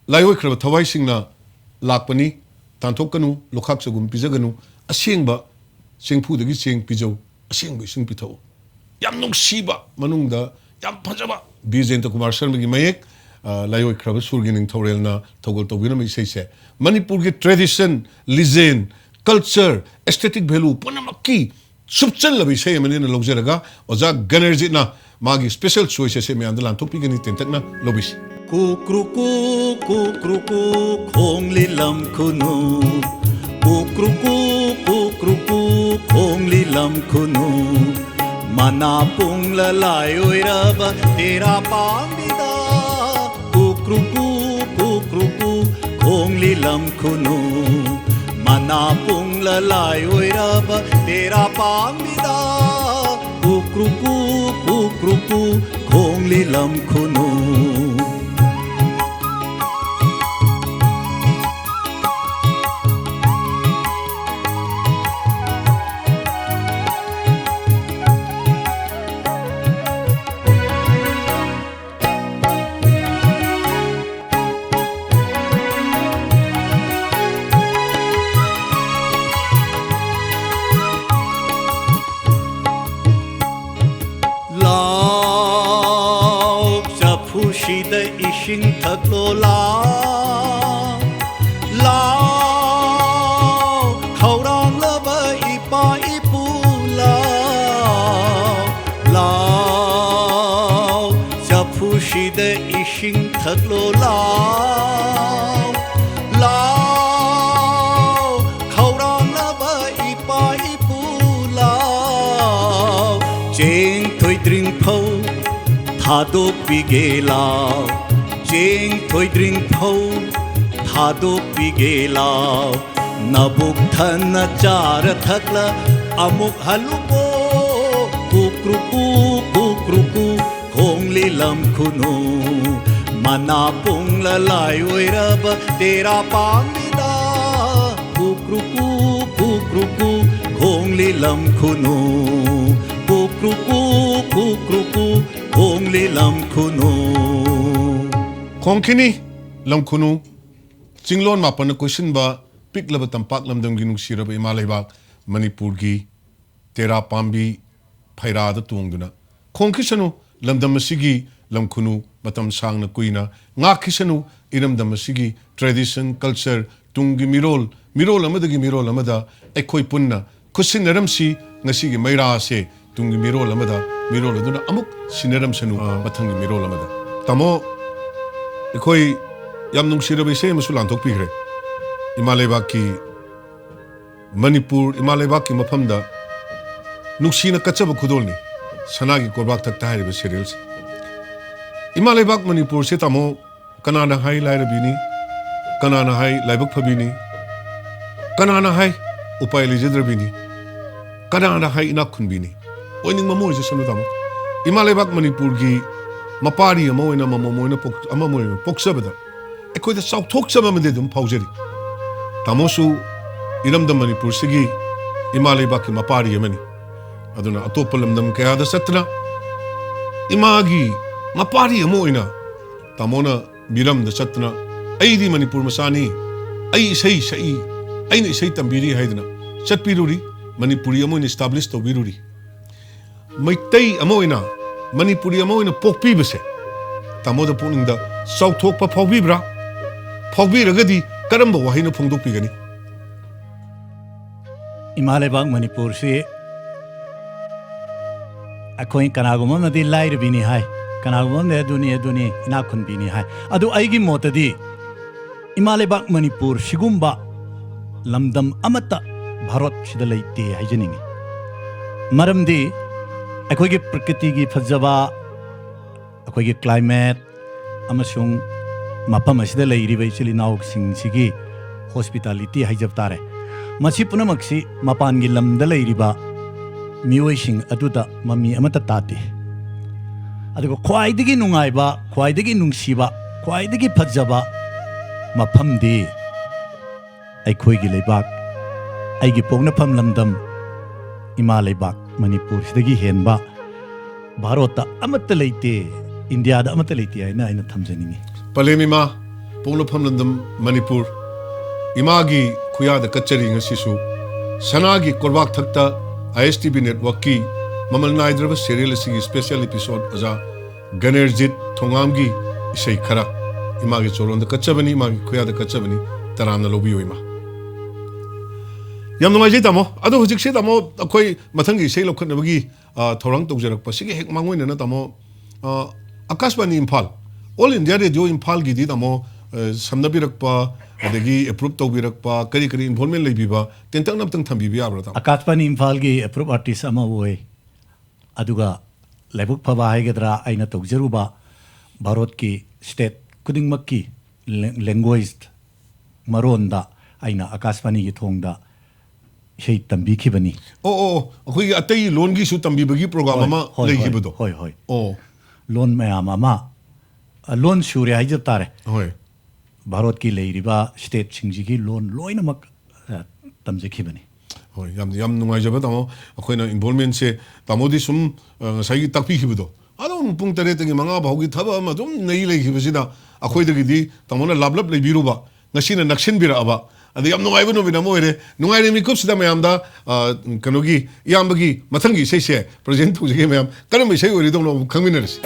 लाइओइ खरबा थवाइ सिंगना लाकपनी तांथोकनु लोखाक सगुम पिजगनु असेंबा सेंफुदगी सेंग पिजौ असेंब सिंग पिथौ याम नुंसीबा मनुंगदा याम फजबा बीजेंद्र कुमार शर्मा की मयक लाइओइ खरबा सुरगी निंगथौरेलना थौगोल तौबिरम इसैसे मणिपुर की tradition legend culture aesthetic value पुनमक्की सुपचल लबि इसै अमनेना लौजरगा ओजा गणर्जितना मागी स्पेशल चॉइस से म्यांदा लांथोपिगनी तेंतकना लोबिस कुक्रुकु खोंगली लम खुनु कुक्रुकु खोंगली लम खुनु मना पुंगला लायोइरबा तेरा पांगिदा कुक्रुकु खोंगली लम खुनु मना पुंगला लायोइरबा तेरा पांगिदा कुक्रुकु खोंगली लम खुनु Shida ishing thaklola lao khaurang laba ishing thaklo lao lao khaurang laba ipa ipu lao cheng thoi dring phau thado pige lao cheng thoi dring phau thado pige lao nabuk than char thakla amuk halubo kukruku khongli lam khunu mana pungla lai oiraba tera pangida kukruku khongli lam khunu kukruku khongli lam khunu Kongkini lam khunu Jinglon mapan question ba piklaba tampak lamdam gi nungsiraba imalebak Manipur gi tera pambi phaira da tungduna khongkisanu lamdam asigi lamkhunu matam sangna kuina ngakhisanu iramdam asigi tradition culture tungi mirol amada ekhoi punna khusinnaramsi ngasigi maira se tungi mirol aduna amuk sinaram sanu mathangi mirol amada tamo ekhoi yam nungsiraba se masulan thokpigre imalebak ki Manipur imalebak ki mafamda nuksina kachaba khudolni Sanagi Korbakthakta hariba serials imalebak Manipur se tamo kanana hai lairabini kanana hai laibak phabini kanana hai upai lijidrabini kanana hai inak khunbini oining mamo je sanu tamo imalebak Manipur gi mapari amoina mamoina poksabada ekoida sauthokchaba made dum phaujari tamosu iramda Manipur sigi imalebak ki mapari amani aduna atopa lamdam kayada satna imagi mapari amoina tamona miram da satna aidi Manipur masani ai sei aina sei tambiri haidna chatpiruri Manipuri amoina establish to biruri maitai amoina Manipuri amoina pokpi base tamoda puningda sauthokpa phawbibra phawbiragadi karamba wahina phongdokpigani Imalebak Manipur se अखोई कनागुम नदी लाइर बिनी हाय कनागुम ने दुनी इना खुन बिनी हाय अदु आइगी मोतदी इमालेबाक मणिपुर सिगुम्बा लमदम अमता भारत सिदा लेते हाइजनिंगी मरमदी अखोई प्रकृति की फजबा अखोई क्लाइमेट अमसुंग मफम असिदा लेरिबा इचिल इनाउक सिंगसिगी हॉस्पिटैलिटी हाइजब तारे मसी पुनमक्सी मपानगी लमदा लेरिबा मियोइसिंग अदुदा मम्मी अमता ताते अदुगो ख्वाइदगी नुंगाइबा ख्वाइदगी नुंगसिबा ख्वाइदगी फजबा मफमदी अखोइगी लेबाक आइगी पोंगनाफम लमदम इमा लेबाक मणिपुर सिदगी हेनबा भारत अमत लेते इंडिया दा अमत लेते आइना आइना थमजनिंगी पलेमिमा पोंगनाफम लमदम मणिपुर इमागी खुयादा कचरी ngasisu Sanagi Korbakthakta ISTV network ki mamal naidraba serial asigi special episode aja Ganarjit Thongam gi isai khara imagi choron da kachabani imagi khoya da kachabani taramna lobi oima yam nungai tamo adu hujik se tamo akoi mathang gi sei lokhan bagi thorang tokjarak pasigi hek mangoi na tamo akashbani imphal all india radio imphal gi di tamo samnabirakpa adagi approve tawbirakpa kari involvement leibiba tentang namtang thambibi abra ta akashpani imphal gi approve artist ama woi aduga lebuk phaba haigedra aina tokjeruba bharot ki state kudingmak ki language maronda aina akashpani gi thongda sei tambi khibani akoi atai loan gi su tambi bagi program ama leihibudo hoi loan mayam ama loan shure haijab tare hoi Bharat की लेरिबा state सिंजी की loan लोइनमक तमजेखिबनी होय याम नुंगाइजबा तमो अखोइना involvement से तमोदी सुम साइगी ताकपिखिबदो अदम पुंग तरे तगी मंगा भाउगी थबा अमा दुम nei leiखिबसिदा अखोइदगिदी तमोना लाबलब लेबिरुबा ngasiना naksin biraaba adi yam nungai banu bina moire nungai ni mikup sida mayamda kanogi yambagi mathangi sei present thujige mayam kanam sei ori dong no khangminarsi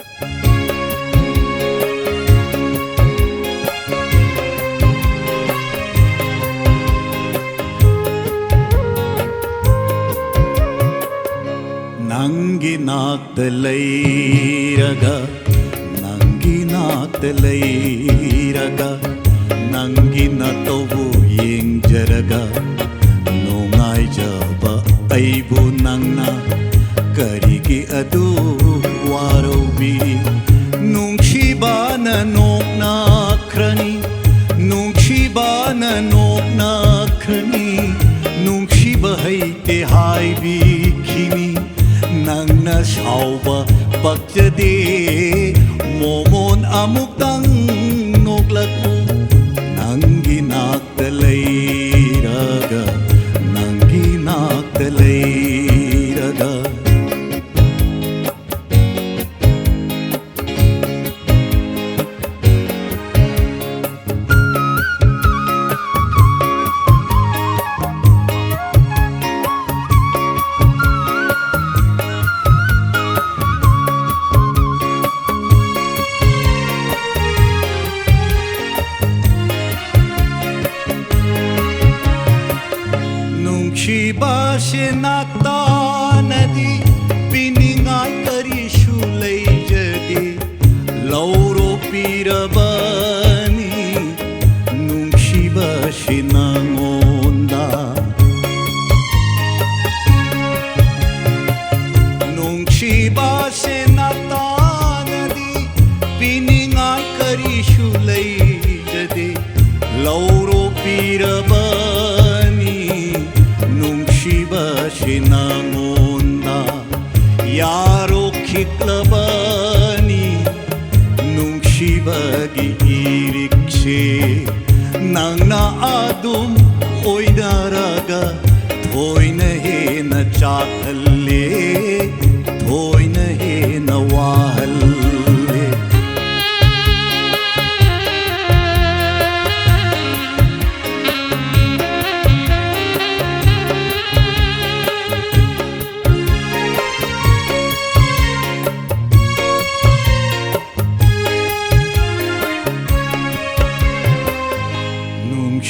Nangi naak leiraga nangi naakta leiraga nangi nataubu yengjaraga nungai jaba aibu nangna karigi adu warobi nungshibana nokna krani nungshibana nokna krani nungshiba haite haibi khini nangna shauba bakjade momon amuktang noklaku nangi nakta leiraga nangi nakta leiraga Nungshibashinata nadi piningai karishu leijadi lauro pirabani nungshibashinangonda nungshibashinata nadi piningai karishu leijadi lauro pirabani Shinamunda Yaro Kiklabani Nungshibagi Irikshe Nangna Adum Oidaraga Thoina Hena Chakalle Thoina Hena Wahalle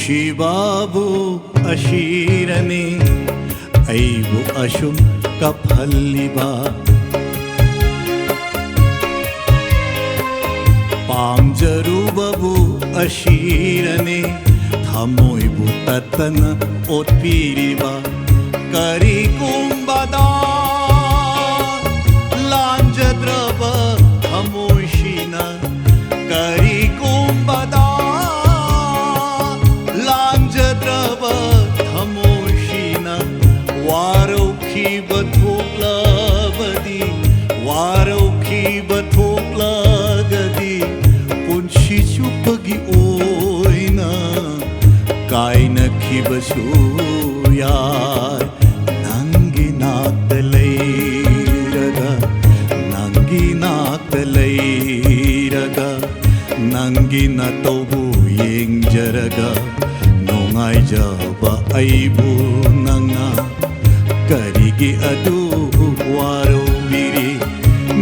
Shibabu ashirane aibu ashum kaphalliba pamjarubabu ashirane thamoibu tatana otpiriba kari kumbada lanjadraba thamoishina kari kumbada Warauki bathoklabadi Warauki bathoklagadi Punshi chupagi oina Kaina kibasu yar Nangi naakta leiraga Nangi naakta leiraga Nangi nataubu yengjaraga Nongai jaba aibu nangna Karigi adu waro biri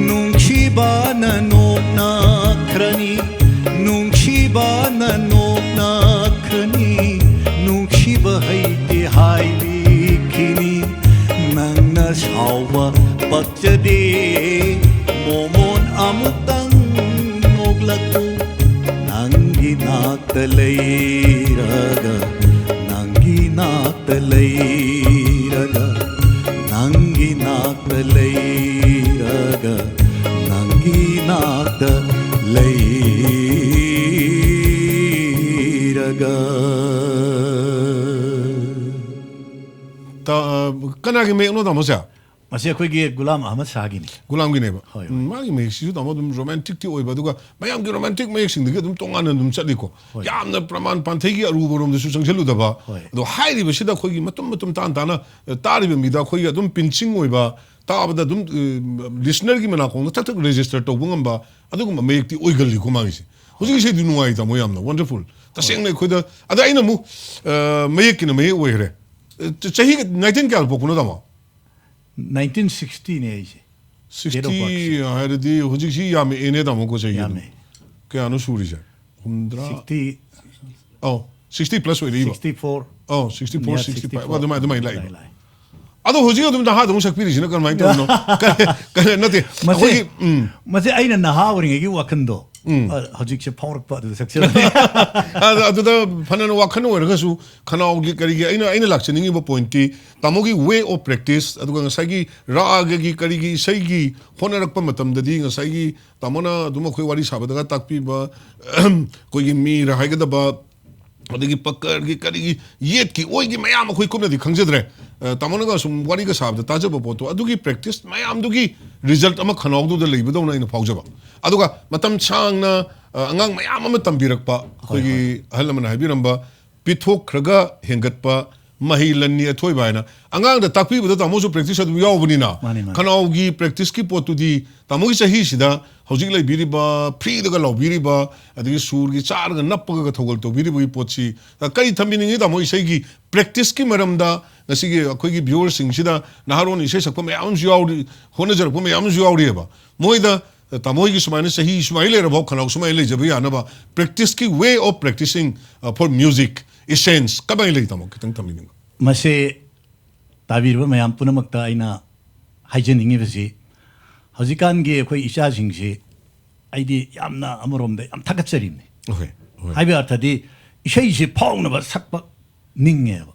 Nungshibana nokna krani Nungshibana nokna krani Nungshiba haite haibi khini Nangna shauba bakjade momon amuktang noklaku Nangi nakta leiraga Nangi nakta leiraga Nangi nakta leiraga Nangi nakta leiraga Ta kanagi me no damosya Masi akhoi Gulam Ahmad Sahagini Gulam gi neba Hoi. magi me sisu damo dum romantic ti oiba duga mayam gi romantic me sing de dum tongan dum chaliko yamna praman panthegi arubo rom de su sangelu daba Hoi. do hairi be sida khoi gi matum tan tana tari be mida khoi gi dum pinching oiba tabada dum listener gi mana ko tak register to bungam ba adugum me ti oigal li ko magi si hoji se du nuai ta mo yamna wonderful ta sing ne khoi da ada ina mu me ki na me oire chahi 19 kal pokuno dama 1960 ne aise 60 하르디 호직시 야메 에네다 먹고 저기 야메. 그 안에 수리자 hundra 60 60 plus with Eva 64 64 Yeah, 65 64. what do I like Lai. ado hojiga dum da ha dum sakpiri jina kan mai to no kan nati Masi aina na hawring gi wakando ꯍꯧꯖꯤꯛꯁꯦ ꯐꯥꯎꯔꯛꯄ ꯑꯗꯨꯗ ꯁꯛꯆꯕꯅꯤ ꯑꯗꯨꯗ ꯐꯅꯅ ꯋꯥꯈꯜ ꯑꯣꯏꯔꯒꯁꯨ ꯈꯅꯥꯎꯒꯤ ꯀꯔꯤꯒꯤ ꯑꯩꯅ ꯂꯥꯛꯆꯅꯤꯡꯉꯤꯕ ꯄꯣꯏꯟꯇꯤ ꯇꯥꯃꯣꯒꯤ way of practice ꯑꯗꯨꯒ ꯉꯁꯥꯏꯒꯤ ꯔꯥꯒꯒꯤ ꯀꯔꯤꯒꯤ ꯏꯁꯩꯒꯤ ꯍꯣꯠꯅꯔꯛꯄ ꯃꯇꯝꯗꯗꯤ ꯉꯁꯥꯏꯒꯤ ꯇꯥꯃꯣꯅ ꯑꯗꯨꯝ ꯑꯩꯈꯣꯏ ꯋꯥꯔꯤ ꯁꯥꯕꯗꯒ ꯇꯥꯛꯄꯤꯕ ꯑꯩꯈꯣꯏꯒꯤ ꯃꯤꯔ ꯍꯥꯏꯒꯗꯕ ꯑꯗꯒꯤ ꯄꯛꯀꯔꯒꯤ ꯀꯔꯤꯒꯤ ꯌꯦꯠꯀꯤ ꯑꯣꯏꯒꯤ ꯃꯌꯥꯝ ꯑꯩꯈꯣꯏ ꯀꯨꯞꯅꯗꯤ ꯈꯪꯖꯗ꯭ꯔꯦ ꯇꯥꯃꯣꯅꯒ ꯁꯨꯝ ꯋꯥꯔꯤꯒ ꯁꯥꯕꯗ ꯇꯥꯖꯕ ꯄꯣꯠꯇꯣ ꯑꯗꯨꯒꯤ ꯄ꯭ꯔꯦꯛꯇꯤꯁ ꯃꯌꯥꯝꯗꯨꯒꯤ ꯔꯤꯖꯜꯠ ꯑꯃ ꯈꯅꯥꯎꯗꯨꯗ ꯂꯩꯕꯗꯧꯅ ꯑꯩꯅ ꯐꯥꯎꯖꯕ ꯑꯗꯨꯒ ꯃꯇꯝ ꯁꯥꯡꯅ ꯑꯉꯥꯡ ꯃꯌꯥꯝ ꯑꯃ ꯇꯝꯕꯤꯔꯛꯄ ꯑꯩꯈꯣꯏꯒꯤ ꯑꯍꯜ ꯂꯃꯟꯅ ꯍꯥꯏꯕꯤꯔꯝꯕ ꯄꯤꯊꯣꯛꯈ꯭ꯔꯒ ꯍꯦꯟꯒꯠꯄ ꯃꯍꯩ ꯂꯟꯅꯤ ꯑꯊꯣꯏꯕ ꯍꯥꯏꯅ ꯑꯉꯥꯡꯗ ꯇꯥꯛꯄꯤꯕꯗ ꯇꯥꯃꯣꯁꯨ ꯄ꯭ꯔꯦꯛꯇꯤꯁ ꯑꯗꯨꯝ ꯌꯥꯎꯕꯅꯤꯅ ꯈꯅꯥꯎꯒꯤ ꯄ꯭ꯔꯦꯛꯇꯤꯁꯀꯤ ꯄꯣꯠꯇꯨꯗꯤ ꯇꯥꯃꯣꯒꯤ ꯆꯍꯤꯁꯤꯗ ꯍꯧꯖꯤꯛ ꯂꯩꯕꯤꯔꯤꯕ ꯐ꯭ꯔꯤꯗꯒ ꯂꯥꯎꯕꯤꯔꯤꯕ ꯑꯗꯒꯤ ꯁꯨꯔꯒꯤ ꯆꯥꯔꯒ ꯅꯞꯄꯒ ꯊꯧꯒꯜ ꯇꯧꯕꯤꯔꯤꯕꯒꯤ ꯄꯣꯠꯁꯤ ꯀꯔꯤ ꯊꯝꯕꯤꯅꯤꯡꯉꯤ ꯇꯥꯃꯣ ꯏꯁꯩꯒꯤ ꯄ꯭ꯔꯦꯛꯇꯤꯁꯀꯤ ꯃꯔꯝꯗ ꯉꯁꯤꯒꯤ ꯑꯩꯈꯣꯏꯒꯤ ꯚ꯭ꯌꯨꯋꯔꯁꯤꯡꯁꯤꯗ ꯅꯍꯥꯔꯣꯟ ꯏꯁꯩ ꯁꯛꯄ ꯃꯌꯥꯝ ꯑꯃꯁꯨ ꯌꯥꯎꯔꯤ ꯍꯣꯠꯅꯖꯔꯛꯄ ꯃꯌꯥꯝ ꯑꯃꯁꯨ ꯌꯥꯎꯔꯤꯑꯕ ꯃꯣꯏꯗ ꯇꯥꯃꯣꯒꯤ ꯁꯨꯃꯥꯏꯅ ꯆꯍꯤ ꯁꯨꯃꯥꯏꯅ ꯂꯩꯔꯐꯥꯎ ꯈꯅꯥꯎ ꯁꯨꯃꯥꯏꯅ ꯂꯩꯖꯕ ꯌꯥꯅꯕ ꯄ꯭ꯔꯦꯛꯇꯤꯁꯀꯤ ꯋꯦ ꯑꯣꯐ ꯄ꯭ꯔꯦꯛꯇꯤꯁꯤꯡ ꯐꯣꯔ ꯃ꯭ꯌꯨꯖꯤꯛ ꯏꯁꯦꯟꯁ ꯀꯃꯥꯏꯅ ꯂꯩ ꯇꯥꯃꯣ ꯈꯤꯇꯪ ꯊꯝꯕꯤꯅꯤꯡꯕ ꯃꯁꯤ ꯇꯥꯕꯤꯔꯕ ꯃꯌꯥꯝ ꯄꯨꯝꯅꯃꯛꯇ ꯑꯩꯅ ꯍꯥꯏꯖꯅꯤꯡꯉꯤꯕꯁꯤ ꯍꯧꯖꯤꯛꯀꯥꯟꯒꯤ ꯑꯩꯈꯣꯏ ꯏꯆꯥꯁꯤꯡꯁꯤ ꯑꯩꯗꯤ ꯌꯥꯝꯅ ꯑꯃꯔꯣꯝꯗ ꯌꯥꯝ ꯊꯥꯒꯠꯆꯔꯤꯕꯅꯤ ꯍꯥꯏꯕ ꯑꯔꯊꯗꯤ ꯏꯁꯩꯁꯤ ꯐꯥꯎꯅꯕ ꯁꯛꯄ ꯅꯤꯡꯉꯦꯕ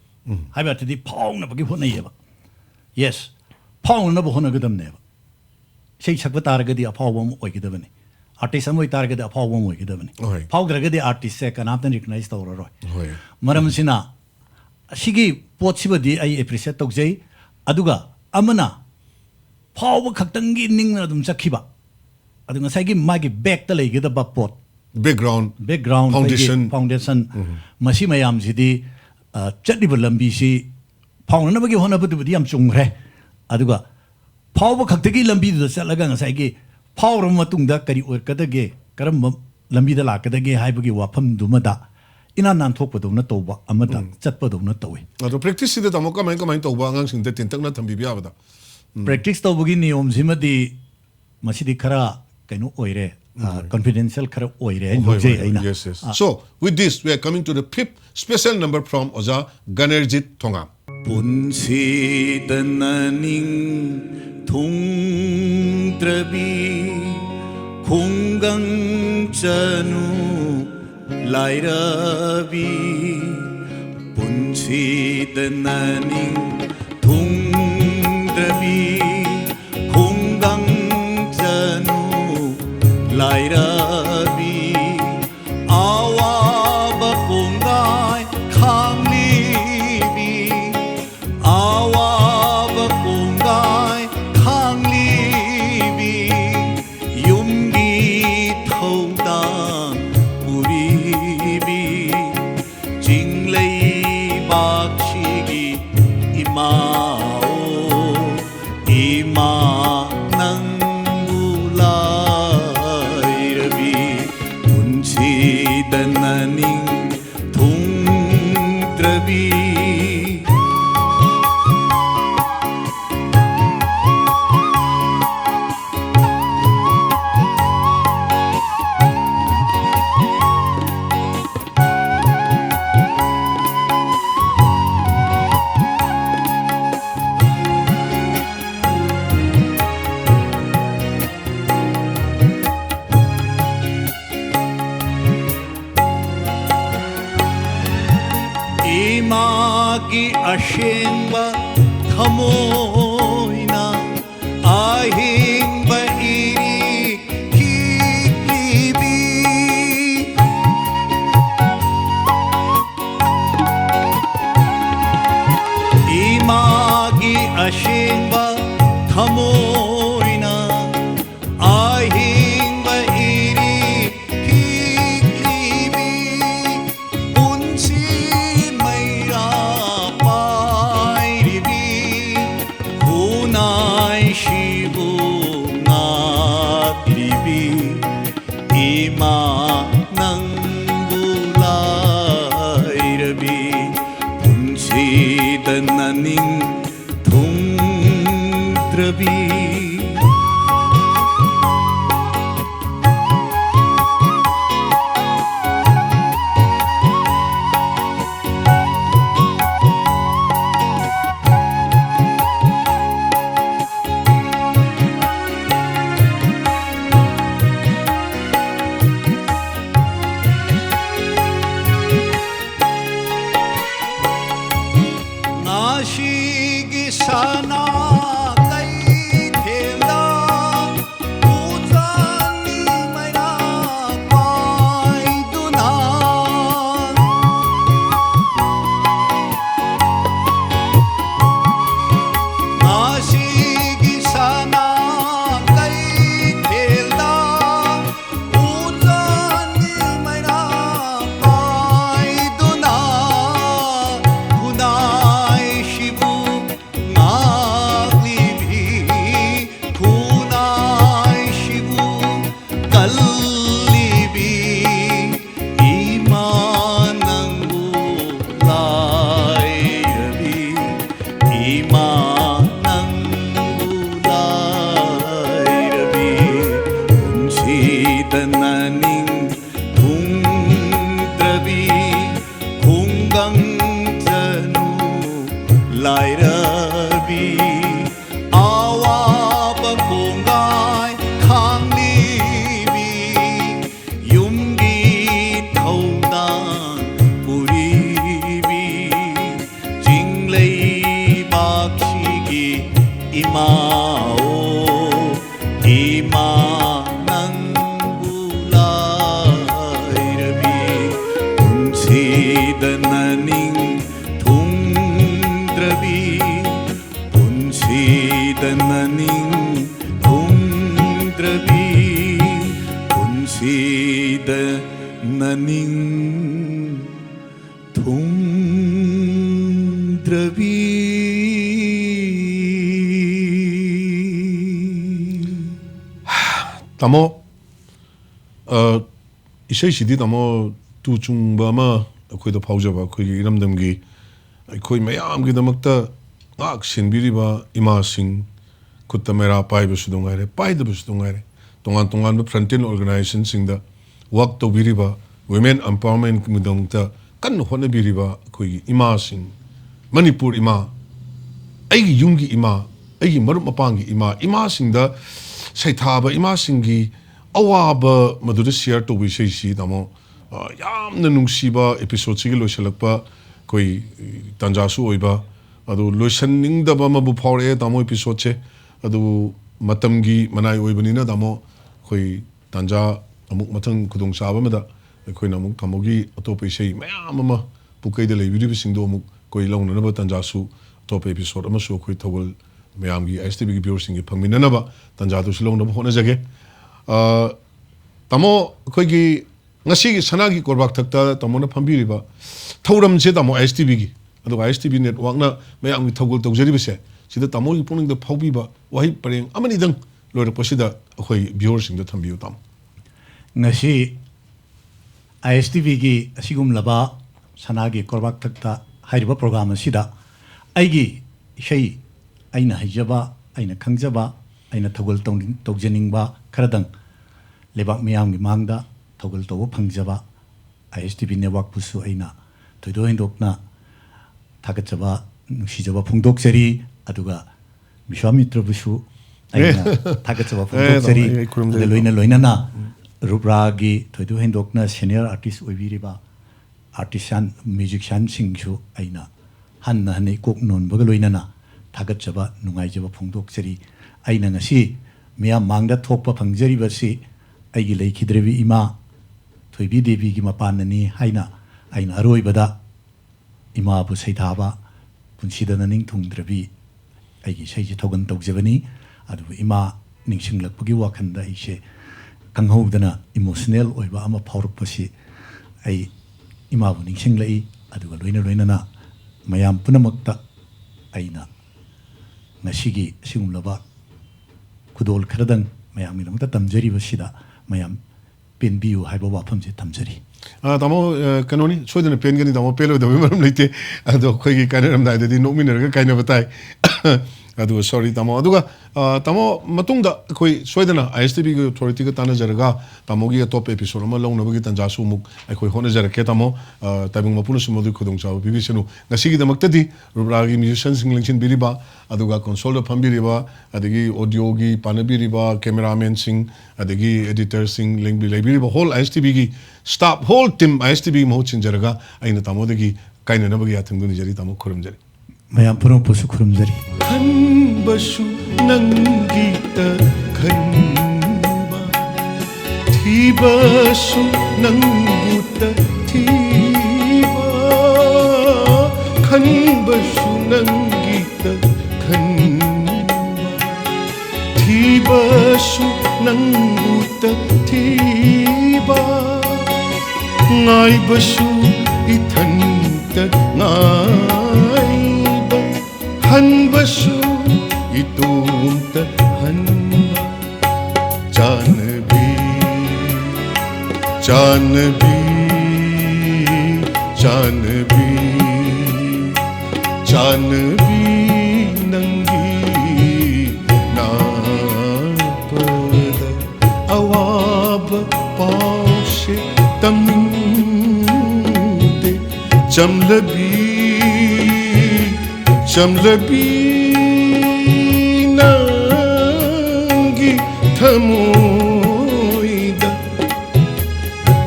ꯍꯥꯏꯕ ꯑꯔꯊꯗꯤ ꯐꯥꯎꯅꯕꯒꯤ ꯍꯣꯠꯅꯩꯌꯦꯕ ꯌꯦꯁ ꯐꯥꯎꯅꯅꯕ ꯍꯣꯠꯅꯒꯗꯕꯅꯦꯕ ꯏꯁꯩ ꯁꯛꯄ ꯇꯥꯔꯒꯗꯤ ꯑꯐꯥꯎꯕ ꯑꯃ ꯑꯣꯏꯒꯗꯕꯅꯤ ꯑꯥꯔꯇꯤꯁ ꯑꯃ ꯑꯣꯏꯇꯥꯔꯒꯗꯤ ꯑꯐꯥꯎꯕ ꯑꯃ ꯑꯣꯏꯒꯗꯕꯅꯤ ꯐꯥꯎꯗ꯭ꯔꯒꯗꯤ ꯑꯥꯔꯇꯤꯁꯁꯦ ꯀꯅꯥꯝꯇ ꯔꯤꯀꯒꯅꯥꯏꯖ ꯇꯧꯔꯔꯣꯏ ꯃꯔꯝꯁꯤꯅ ꯑꯁꯤꯒꯤ ꯄꯣꯠꯁꯤꯕꯗꯤ ꯑꯩ ꯑꯦꯄ꯭ꯔꯤꯁꯤꯌꯦꯠ ꯇꯧꯖꯩ ꯑꯗꯨꯒ ꯑꯃꯅ ꯐꯥꯎꯕ ꯈꯛꯇꯪꯒꯤ ꯅꯤꯡꯅ ꯑꯗꯨꯝ ꯆꯠꯈꯤꯕ ꯑꯗꯨ ꯉꯁꯥꯏꯒꯤ ꯃꯥꯒꯤ ꯕꯦꯛꯇ ꯂꯩꯒꯗꯕ ꯄꯣꯠ ꯕꯦꯛꯒ꯭ꯔꯥꯎꯟ ꯐꯥꯎꯟꯗꯦꯁꯟ ꯃꯁꯤ ꯃꯌꯥꯝꯁꯤꯗꯤ ꯆꯠꯂꯤꯕ ꯂꯝꯕꯤꯁꯤ ꯐꯥꯎꯅꯅꯕꯒꯤ ꯍꯣꯠꯅꯕꯗꯨꯕꯨꯗꯤ ꯌꯥꯝ ꯆꯨꯝꯈ꯭ꯔꯦ ꯑꯗꯨꯒ ꯐꯥꯎꯕ ꯈꯛꯇꯒꯤ ꯂꯝꯕꯤꯗꯨꯗ ꯆꯠꯂꯒ ꯉꯁꯥꯏꯒꯤ ꯐꯥꯎꯔꯕ ꯃꯇꯨꯡꯗ ꯀꯔꯤ ꯑꯣꯏꯔꯛꯀꯗꯒꯦ ꯀꯔꯝꯕ ꯂꯝꯕꯤꯗ ꯂꯥꯛꯀꯗꯒꯦ ꯍꯥꯏꯕꯒꯤ ꯋꯥꯐꯝꯗꯨꯃꯗ ꯏꯅꯥꯟ ꯅꯥꯟꯊꯣꯛꯄꯗꯧꯅ ꯇꯧꯕ ꯑꯃꯗ ꯆꯠꯄꯗꯧꯅ ꯇꯧꯏ ꯑꯗꯣ ꯄ꯭ꯔꯦꯛꯇꯤꯁꯁꯤꯗ ꯇꯥꯃꯣ ꯀꯃꯥꯏꯅ ꯇꯧꯕ ꯑꯉꯥꯡꯁꯤꯡꯗ ꯇꯦꯟꯇꯛꯅ ꯊꯝꯕꯤꯕ ꯌꯥꯕꯗ ꯄ꯭ꯔꯦꯛꯇꯤꯁ ꯇꯧꯕꯒꯤ ꯅꯤꯌꯣꯝꯁꯤꯃꯗꯤ ꯃꯁꯤꯗꯤ ꯈꯔ ꯀꯩꯅꯣ ꯑꯣꯏꯔꯦ confidential khara oire lojai aina yes so with this we are coming to the fifth special number from Oja Ganarjit Thongam punsi dananing thung trabi khungang chanu lairabi punsi dananing thung trabi khungang chanu lairabi awaba pungai khangli awaba pungai khangli yumbi thodang puribi jinglei bakshigi imao ima nang dananing thung trabi imagi ashengba thamoina ahingba iri kibi imagi ashengba thamoina ahingba iri kibi unsi shibu ngatribi ima nang bulairabi punsi dananing thung trabi ima nangbulay punsida naning thungdrabi punsida naning thungdrabi punsida naning thungdrabi tamo isai sidi tamo tu chungba ma akhoi da phaujaba akhoi gi iramdam gi akhoi mayam gi damakta ngak sinbiriba ima sing kutta mera pai bu sudungai re pai da bu sudungai re tongan tongan bu frontline organization sing da work to biriba women empowerment mudang ta kan hona biriba akhoi gi ima sing manipur ima ai yungi ima ai marup mapangi ima sing da saithaba ima singi awaba maduda share to bi sei tamo yamna nungsiba episode sigi loisalakpa koi tanjasu oiba adu loisanning daba mabu phawre tamo episode che adu matamgi manai oibanina tamo koi tanja amuk mathang kudong saba mada koi namuk tamogi atope sei mayam ama pukai de leibiri bisingdo amuk koi launa na ba tanjasu top episode ama so koi thawal mayam gi STB gi viewers singi phangminana ba tanjadu silong na hona jage tamo koi gi ngasi gi sanagi korbakthakta tamo na phambiri ba thauram che tamo STB gi adu STB network na mayam gi thogol tawjari bese sida tamo gi puning da phaubi ba wahi pareng amani dang loira pasida khoi viewers sing da thambiu tam ngasi ISTV gi asigum laba sanagi korbakthakta hairiba program asida aigi shei aina hijaba aina khangjaba aina thogol tawjaningba kharadang lebak miyam gi mangda thogol tawo phangjaba ISTV network pusu aina toido hindokna thagachaba nuksijaba phungdoksari aduga BISHWAMITTRA busu aina thagachaba phungdoksari loina loina na rubragi toido hindokna senior artist oibiriba artisan musician singsu aina hanna hane kok non baga loina na थागतजबा नुंगाइजबा फोंदोकसरी आइना ngasi मिया मांगदा थोकपा फंगजरी बसी आइगी लेखिद्रेबी इमा थोइबी देवी की मपाननी हाइना आइना अरोइबदा इमा बु सैथाबा पुनसिदना निंग थुंगद्रेबी आइगी सैजे थोगन तौजबनी अदु इमा निंगसिंगलकपगी वाखनदा इसे कंगहौदना इमोशनल ओइबा अमा फावरकपसी आई इमा बु निंगसिंगलई अदुगा लोइना लोइनाना मयाम पुनमक्ता आइना ngasi singumlaba kudol khradang mayam mi lamta tamjari basida mayam penbiu haiba wafam je tamjari tamo kanoni soidana pen gani tamo pelo da maram leite ado khoi gi kaneram dai di nominer ga kaina batai adu sorry tamo aduga tamo matungda khoi soidana ISTB gi authority ga tana jaraga tamo gi top episode ma long na gi tanja su muk ai khoi hona jara ke tamo tabing mapuna su modu khudong chaw bibisenu ngasi gi damakta di rubragi musicians singlingchin biriba aduga console phambiriba adigi audio gi panabiriba cameraman sing adigi editor sing link bi libiriba whole ISTB gi staff whole team ISTB mo chin jaraga aina tamo dagi kaina na bagi athang duni jari tamo khurum jari mayam puno pusu khurum jari khanbasu nangita khanba thibasu nanguta thiba khanbasu nangita khanba thibasu nanguta thiba ngaibasu ithanta ngaiba hanbasu itumta hanba janbi janbi janbi janbi nangi napada awab paushe tamde jamlabi jamlabi nangi thamoida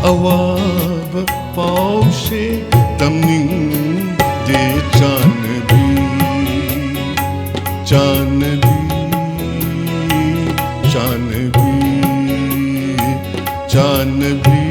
awab paushe tamde janbi janbi janbi Janvi